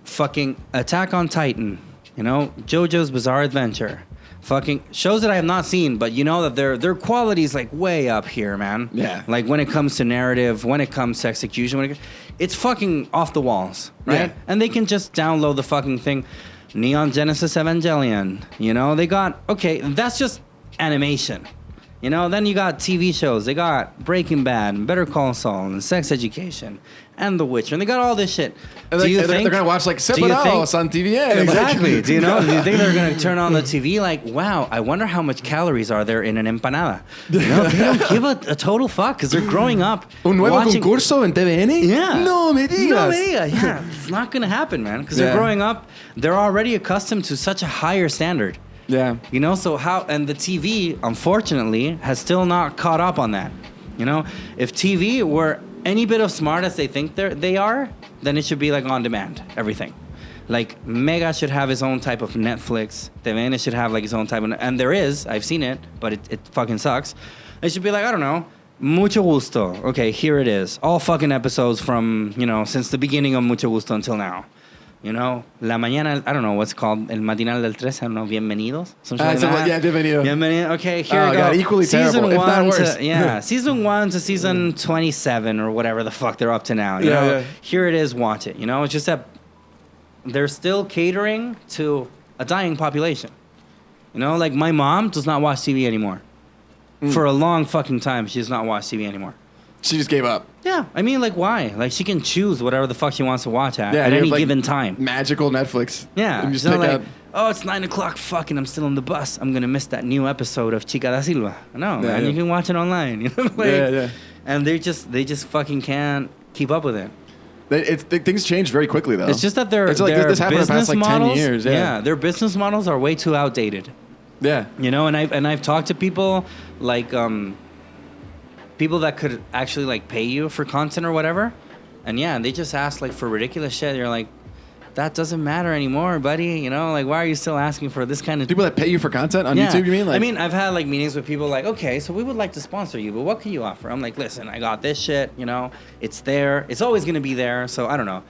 Speaker 1: fucking Attack on Titan, you know, JoJo's Bizarre Adventure. Fucking shows that I have not seen, but you know that their quality is like way up here, man.
Speaker 2: Yeah.
Speaker 1: Like when it comes to narrative, when it comes to execution, it's fucking off the walls, right?
Speaker 2: Yeah.
Speaker 1: And they can just download the fucking thing. Neon Genesis Evangelion, you know, they got, okay, that's just animation. You know, then you got TV shows. They got Breaking Bad, and Better Call Saul, and Sex Education, and The Witcher, and they got all this shit.
Speaker 2: And
Speaker 1: Do you
Speaker 2: they're
Speaker 1: think
Speaker 2: going to watch like
Speaker 1: do you think-
Speaker 2: Separados on TVN?
Speaker 1: Exactly.
Speaker 2: Like,
Speaker 1: Do you think they're going to turn on the TV like, wow, I wonder how much calories are there in an empanada? You know, they don't give a total fuck because they're growing up
Speaker 2: Un nuevo
Speaker 1: watching.
Speaker 2: concurso en TVN?
Speaker 1: Yeah.
Speaker 2: No me digas.
Speaker 1: No, yeah. It's not going to happen, man. Because they're growing up, they're already accustomed to such a higher standard.
Speaker 2: Yeah.
Speaker 1: You know, so and the TV, unfortunately, has still not caught up on that. You know, if TV were any bit of smart as they think they are, then it should be like on demand, everything. Like Mega should have his own type of Netflix. TVN should have like his own type of, and there is, I've seen it, but it fucking sucks. It should be like, I don't know, Mucho Gusto. Okay, here it is. All fucking episodes from, you know, since the beginning of Mucho Gusto until now. You know, La Mañana, I don't know what's called, El Matinal del 13, I don't know, Bienvenidos? Something like that.
Speaker 2: Yeah, bienvenido.
Speaker 1: Bienvenido. Okay, here we go.
Speaker 2: God, equally terrible, if not worse.
Speaker 1: Season 1 to season 27 or whatever the fuck they're up to now. You know, here it is, watch it. You know, it's just that they're still catering to a dying population. You know, like my mom does not watch TV anymore. For a long fucking time, she does not watch TV anymore.
Speaker 2: She just gave up.
Speaker 1: Yeah, I mean, like, why? Like, she can choose whatever the fuck she wants to watch at any
Speaker 2: like,
Speaker 1: given time.
Speaker 2: Magical Netflix.
Speaker 1: Yeah,
Speaker 2: And just
Speaker 1: it's not
Speaker 2: pick
Speaker 1: like,
Speaker 2: out.
Speaker 1: oh, it's 9 o'clock, fucking, I'm still on the bus. I'm gonna miss that new episode of Chica da Silva. No, man, you can watch it online. You know, like, and they just fucking can't keep up with it.
Speaker 2: Things change very quickly, though.
Speaker 1: It's just that
Speaker 2: it's like
Speaker 1: their
Speaker 2: this happened in the
Speaker 1: business
Speaker 2: past like
Speaker 1: models,
Speaker 2: 10 years. Yeah.
Speaker 1: their business models are way too outdated.
Speaker 2: Yeah.
Speaker 1: You know, and I've talked to people like people that could actually like pay you for content or whatever, and they just ask like for ridiculous shit. You're like, that doesn't matter anymore, buddy. You know, like, why are you still asking for this kind of
Speaker 2: people that pay you for content on YouTube? You mean? Like,
Speaker 1: I mean, I've had like meetings with people like, okay, so we would like to sponsor you, but what can you offer? I'm like, listen, I got this shit. You know, it's there. It's always gonna be there. So I don't know.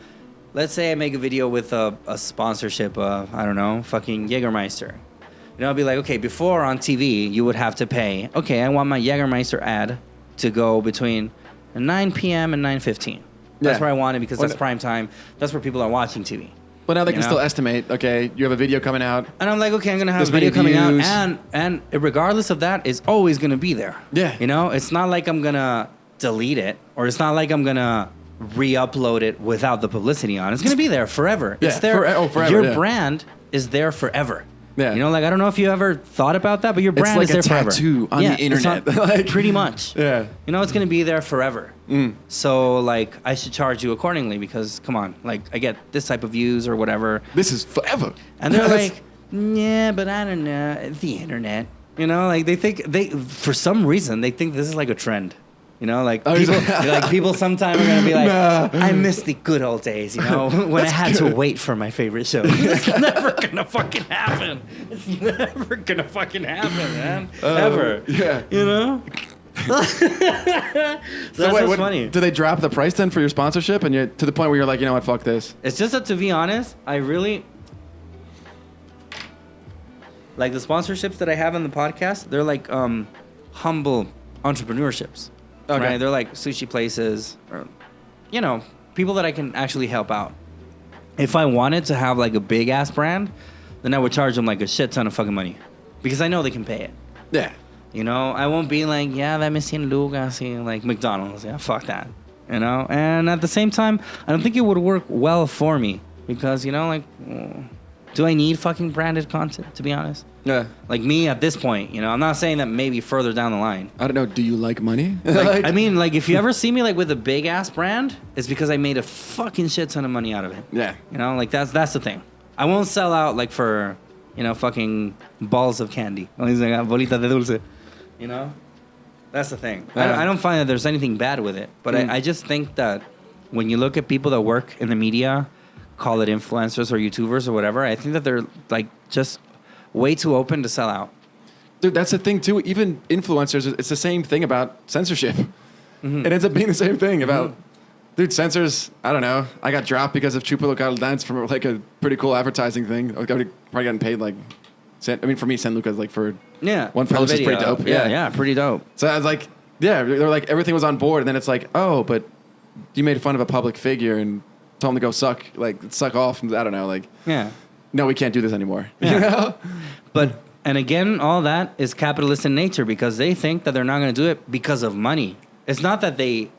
Speaker 1: Let's say I make a video with a sponsorship of, I don't know, fucking Jägermeister. You know, I'll be like, okay, before on TV, you would have to pay. Okay, I want my Jägermeister ad to go between 9 p.m. and 9:15. That's where I want it because that's prime time. That's where people are watching TV.
Speaker 2: But now they can still estimate, okay, you have a video coming out.
Speaker 1: And I'm like, okay, I'm going to have a video coming out. And regardless of that, it's always going to be there.
Speaker 2: Yeah.
Speaker 1: You know, it's not like I'm going to delete it or it's not like I'm going to re-upload it without the publicity on. It's going to be there forever.
Speaker 2: Yeah,
Speaker 1: it's there.
Speaker 2: forever.
Speaker 1: Your brand is there forever.
Speaker 2: Yeah.
Speaker 1: You know, like, I don't know if you ever thought about that, but your brand
Speaker 2: it's like
Speaker 1: is there forever.
Speaker 2: It's like a tattoo on the internet.
Speaker 1: Like, pretty much.
Speaker 2: Yeah.
Speaker 1: You know, it's going to be there forever. So, like, I should charge you accordingly because, come on, like, I get this type of views or whatever.
Speaker 2: This is forever.
Speaker 1: And they're like, yeah, but I don't know. The internet. You know, like, for some reason, they think this is like a trend. You know, like, people sometime are going to be like, I miss the good old days, you know, when I had to wait for my favorite show. It's never going to fucking happen. It's never going to fucking happen, man. Ever.
Speaker 2: Yeah.
Speaker 1: You know? That's what's funny.
Speaker 2: Do they drop the price then for your sponsorship and you're to the point where you're like, you know what, fuck this?
Speaker 1: It's just that, to be honest, I really... Like, the sponsorships that I have on the podcast, they're like humble entrepreneurships. Okay. Right? They're like sushi places or, you know, people that I can actually help out. If I wanted to have like a big ass brand, then I would charge them like a shit ton of fucking money because I know they can pay it.
Speaker 2: Yeah.
Speaker 1: You know, I won't be like, yeah, dame 100 lucas, like McDonald's. Yeah, fuck that. You know, and at the same time, I don't think it would work well for me because, you know, like, do I need fucking branded content, to be honest?
Speaker 2: Yeah.
Speaker 1: Like me at this point, you know, I'm not saying that maybe further down the line.
Speaker 2: I don't know. Do you like money?
Speaker 1: Like, I mean, like, if you ever see me like with a big ass brand, it's because I made a fucking shit ton of money out of it.
Speaker 2: Yeah.
Speaker 1: You know, like that's the thing. I won't sell out like for, you know, fucking balls of candy. Bolitas de dulce. You know? That's the thing.
Speaker 2: Yeah.
Speaker 1: I don't find that there's anything bad with it. But I just think that when you look at people that work in the media, call it influencers or YouTubers or whatever, I think that they're like just way too open to sell out.
Speaker 2: Dude, that's the thing too. Even influencers, it's the same thing about censorship. It ends up being the same thing about, dude, censors, I don't know. I got dropped because of Chupa Local Dance from like a pretty cool advertising thing. I would probably gotten paid like, I mean, for me, San Lucas, like for one post is pretty dope.
Speaker 1: Yeah, pretty dope.
Speaker 2: So I was like, yeah, they're like, everything was on board. And then it's like, oh, but you made fun of a public figure and told him to go suck off. I don't know, like,
Speaker 1: yeah.
Speaker 2: No, we can't do this anymore.
Speaker 1: Yeah.
Speaker 2: You know?
Speaker 1: But And again, all that is capitalist in nature because they think that they're not going to do it because of money. It's not that they...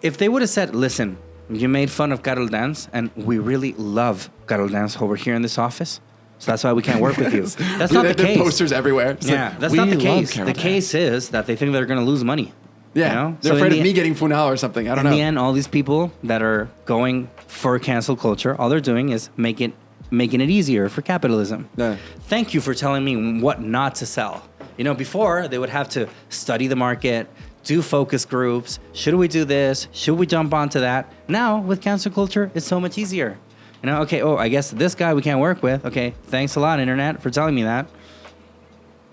Speaker 1: If they would have said, listen, you made fun of Carol Dance, and we really love Carol Dance over here in this office, so that's why we can't work with you. That's not the case.
Speaker 2: Posters everywhere. It's
Speaker 1: yeah,
Speaker 2: like,
Speaker 1: that's not the case.
Speaker 2: Carol
Speaker 1: The
Speaker 2: Dance.
Speaker 1: case is that they think they're going to lose money.
Speaker 2: Yeah,
Speaker 1: you know?
Speaker 2: they're
Speaker 1: So
Speaker 2: afraid
Speaker 1: in
Speaker 2: of
Speaker 1: the-
Speaker 2: me getting Funado or something. I don't know.
Speaker 1: In the end, all these people that are going for cancel culture, all they're doing is making it easier for capitalism.
Speaker 2: Yeah.
Speaker 1: Thank you for telling me what not to sell. You know, before they would have to study the market, do focus groups. Should we do this? Should we jump onto that? Now with cancel culture, it's so much easier. You know, okay, I guess this guy we can't work with. Okay, thanks a lot, internet, for telling me that.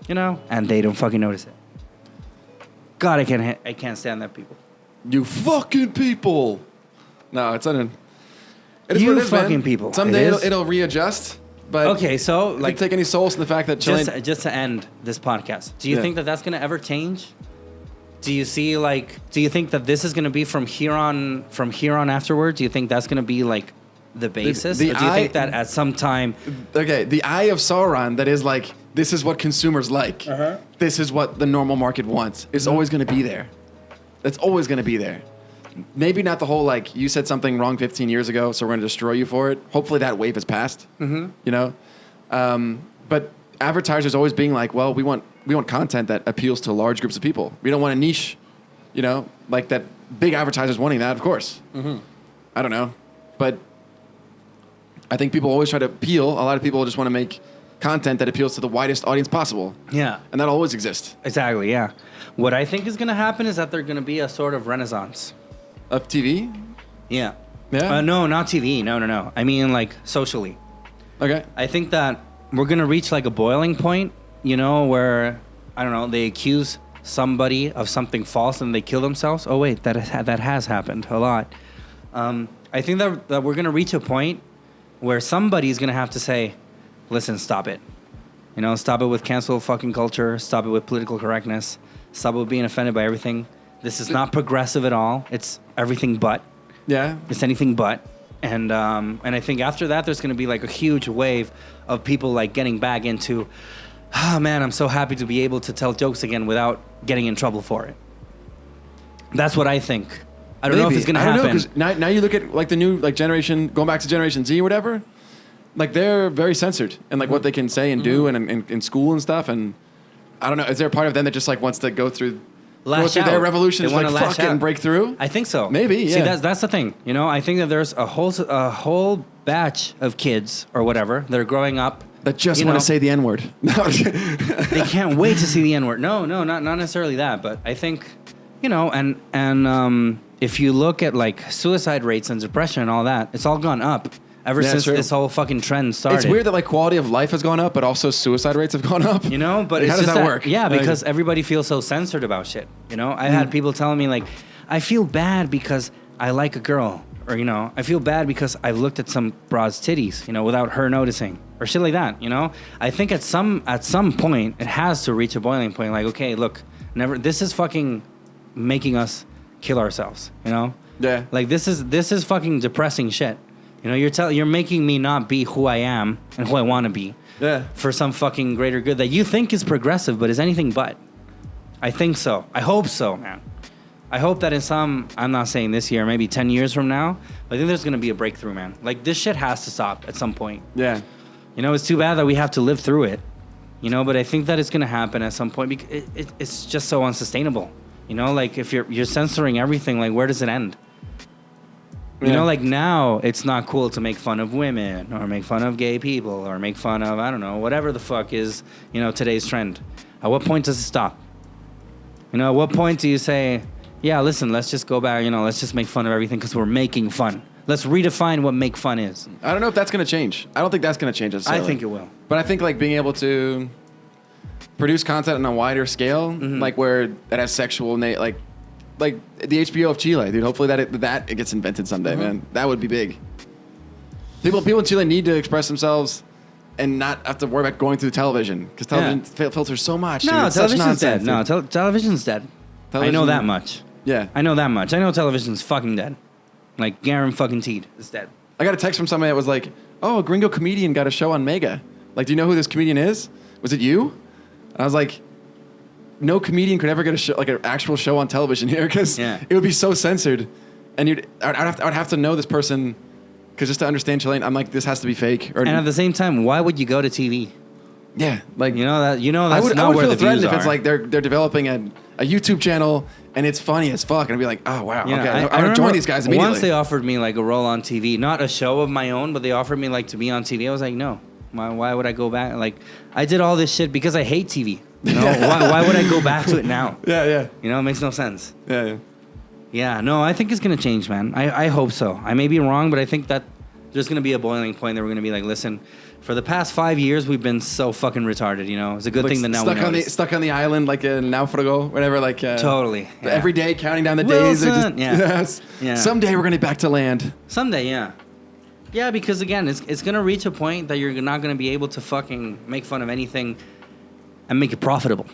Speaker 1: You know, and they don't fucking notice it. God, I can't stand that people.
Speaker 2: You fucking people. No, it's not. It is
Speaker 1: You
Speaker 2: what it is, man.
Speaker 1: fucking people.
Speaker 2: Someday
Speaker 1: It is.
Speaker 2: it'll readjust. But
Speaker 1: Okay, so
Speaker 2: like,
Speaker 1: like
Speaker 2: take any solace in the fact that Chilean.
Speaker 1: just to end this podcast, do you
Speaker 2: Yeah.
Speaker 1: think that that's going to ever change? Do you think that this is going to be from here on afterward? Do you think that's going to be like the basis?
Speaker 2: the
Speaker 1: or do you
Speaker 2: eye-
Speaker 1: think that at some time
Speaker 2: Okay, the eye of Sauron that is like, this is what consumers like. This is what the normal market wants. Is always going to be there. It's always going to be there. Maybe not the whole, like, you said something wrong 15 years ago, so we're going to destroy you for it. Hopefully that wave has passed, you know? But advertisers always being like, well, we want content that appeals to large groups of people. We don't want a niche, you know? Like that big advertisers wanting that, of course. I don't know. But I think people always try to appeal. A lot of people just want to make content that appeals to the widest audience possible.
Speaker 1: Yeah.
Speaker 2: And that always exists.
Speaker 1: Exactly, yeah. What I think is going to happen is that there's going to be a sort of renaissance.
Speaker 2: Of TV?
Speaker 1: Yeah.
Speaker 2: Yeah?
Speaker 1: No, not TV. No. I mean, like, socially.
Speaker 2: Okay.
Speaker 1: I think that we're going to reach, like, a boiling point, you know, where, I don't know, they accuse somebody of something false and they kill themselves. Oh, wait, that has happened a lot. I think that we're going to reach a point where somebody's going to have to say, listen, stop it. You know, stop it with cancel fucking culture. Stop it with political correctness. Stop it with being offended by everything. This is not progressive at all. It's everything but.
Speaker 2: Yeah.
Speaker 1: It's anything but. And I think after that, there's going to be like a huge wave of people like getting back into, oh man, I'm so happy to be able to tell jokes again without getting in trouble for it. That's what I think. I don't know if it's going to happen.
Speaker 2: I don't know, because now you look at like the new like generation, going back to Generation Z or whatever, like they're very censored in like what they can say and do and in school and stuff. And I don't know, is there a part of them that just like wants to go through their revolution
Speaker 1: They
Speaker 2: and like
Speaker 1: wanna lash
Speaker 2: fuck it and
Speaker 1: out.
Speaker 2: break through?
Speaker 1: I think so.
Speaker 2: Maybe,
Speaker 1: See,
Speaker 2: yeah.
Speaker 1: that's the thing. You know, I think that there's a whole batch of kids or whatever that are growing up
Speaker 2: That just
Speaker 1: you
Speaker 2: want
Speaker 1: know,
Speaker 2: to say the N-word. No.
Speaker 1: they can't wait to see the N-word. No, not necessarily that, but I think, you know, and if you look at like suicide rates and depression and all that, it's all gone up ever
Speaker 2: Yeah,
Speaker 1: since
Speaker 2: true.
Speaker 1: this whole fucking trend started.
Speaker 2: It's weird that like quality of life has gone up, but also suicide rates have gone up.
Speaker 1: You know, but
Speaker 2: Like,
Speaker 1: it's
Speaker 2: how does
Speaker 1: just
Speaker 2: that work?
Speaker 1: Yeah,
Speaker 2: Like-
Speaker 1: because everybody feels so censored about shit. You know, I had people telling me like, I feel bad because I like a girl, or you know, I feel bad because I've looked at some broad's titties, you know, without her noticing, or shit like that. You know, I think at some point it has to reach a boiling point. Like, okay, look, this is fucking making us kill ourselves. You know,
Speaker 2: Yeah.
Speaker 1: like this is fucking depressing shit. You know, you're making me not be who I am and who I want to be.
Speaker 2: Yeah.
Speaker 1: For some fucking greater good that you think is progressive, but is anything but. I think so. I hope so, man. I hope that in I'm not saying this year, maybe 10 years from now, but I think there's going to be a breakthrough, man. Like, this shit has to stop at some point.
Speaker 2: Yeah.
Speaker 1: You know, it's too bad that we have to live through it, you know, but I think that it's going to happen at some point because it's just so unsustainable. You know, like, if you're censoring everything, like, where does it end? You know, like now it's not cool to make fun of women or make fun of gay people or make fun of, I don't know, whatever the fuck is, you know, today's trend. At what point does it stop? You know, at what point do you say, yeah, listen, let's just go back, you know, let's just make fun of everything because we're making fun. Let's redefine what make fun is.
Speaker 2: I don't know if that's going to change. I don't think that's going to change necessarily.
Speaker 1: I think it will.
Speaker 2: But I think like being able to produce content on a wider scale, like where it has sexual, like the HBO of Chile, dude. Hopefully that it gets invented someday, man. That would be big. People in Chile need to express themselves and not have to worry about going through television because television filters so much.
Speaker 1: No,
Speaker 2: dude. It's such
Speaker 1: television's dead.
Speaker 2: nonsense,
Speaker 1: No,
Speaker 2: dude.
Speaker 1: television's dead. I know that much.
Speaker 2: Yeah.
Speaker 1: I know that much. I know television's fucking dead. Like, Garen fucking Teed is dead.
Speaker 2: I got a text from somebody that was like, "Oh, a gringo comedian got a show on Mega. Like, do you know who this comedian is? Was it you?" And I was like, no comedian could ever get a show, like an actual show on television here because it would be so censored. And I'd have to know this person because just to understand Chilean, I'm like, this has to be fake.
Speaker 1: And at the same time, why would you go to TV?
Speaker 2: Yeah, like
Speaker 1: that's
Speaker 2: I
Speaker 1: not
Speaker 2: would
Speaker 1: where
Speaker 2: feel
Speaker 1: the views
Speaker 2: threatened
Speaker 1: are.
Speaker 2: if it's like they're developing a YouTube channel and it's funny as fuck, and I'd be like, oh wow, okay, I'm gonna join these guys immediately.
Speaker 1: Once they offered me like a role on TV, not a show of my own, but they offered me like to be on TV. I was like, no, why would I go back? Like, I did all this shit because I hate TV. You know, why would I go back to it now?
Speaker 2: Yeah.
Speaker 1: You know, it makes no sense.
Speaker 2: Yeah.
Speaker 1: Yeah, no, I think it's gonna change, man. I hope so. I may be wrong, but I think that there's gonna be a boiling point that we're gonna be like, listen, for the past 5 years we've been so fucking retarded. You know, it's a good thing that now we know.
Speaker 2: Stuck on the island like in Naufrago, whatever. Like
Speaker 1: totally. Yeah.
Speaker 2: Every day counting down the days.
Speaker 1: Yeah.
Speaker 2: Someday we're gonna be back to land.
Speaker 1: Someday, yeah. Yeah, because again, it's gonna reach a point that you're not gonna be able to fucking make fun of anything and make it profitable.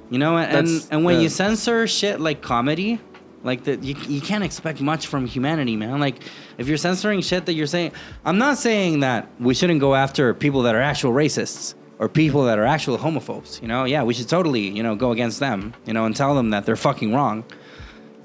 Speaker 1: You know, and when you censor shit like comedy, like you can't expect much from humanity, man. Like if you're censoring shit that you're saying, I'm not saying that we shouldn't go after people that are actual racists or people that are actual homophobes. You know, yeah, we should totally, you know, go against them, you know, and tell them that they're fucking wrong.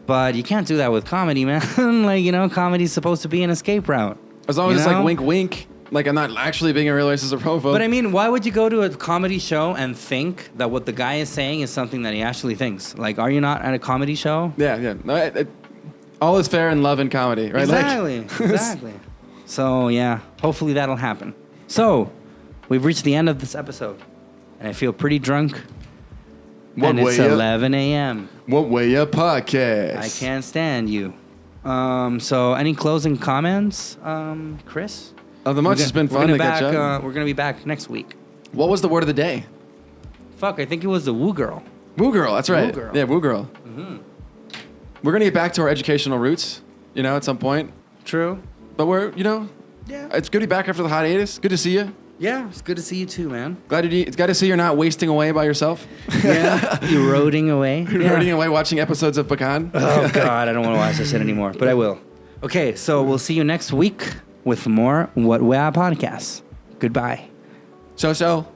Speaker 1: But you can't do that with comedy, man. Like, you know, comedy's supposed to be an escape route.
Speaker 2: As long as it's like wink, wink. Like, I'm not actually being a real racist or homophobe.
Speaker 1: But I mean, why would you go to a comedy show and think that what the guy is saying is something that he actually thinks? Like, are you not at a comedy show?
Speaker 2: Yeah. No, all is fair in love and comedy, right?
Speaker 1: Exactly.
Speaker 2: Like,
Speaker 1: Exactly. So, yeah, hopefully that'll happen. So, we've reached the end of this episode. And I feel pretty drunk. And it's 11 a.m.
Speaker 2: What way up podcast?
Speaker 1: I can't stand you. So, any closing comments, Chris?
Speaker 2: Oh, the much has been fun to catch up.
Speaker 1: We're going to be back next week.
Speaker 2: What was the word of the day?
Speaker 1: Fuck, I think it was the woo girl.
Speaker 2: Woo girl, that's right.
Speaker 1: Woo girl.
Speaker 2: Yeah, woo girl.
Speaker 1: Mm-hmm.
Speaker 2: We're going to get back to our educational roots, you know, at some point.
Speaker 1: True.
Speaker 2: But we're, you know, it's good to be back after the hiatus. Good to see you.
Speaker 1: Yeah, it's good to see you too, man.
Speaker 2: It's glad to see you're not wasting away by yourself.
Speaker 1: Yeah, eroding away.
Speaker 2: Eroding away watching episodes of Pecan.
Speaker 1: Oh, God, I don't want to watch this shit anymore, but I will. Okay, so we'll see you next week with more What Wea Podcasts. Goodbye.
Speaker 2: So.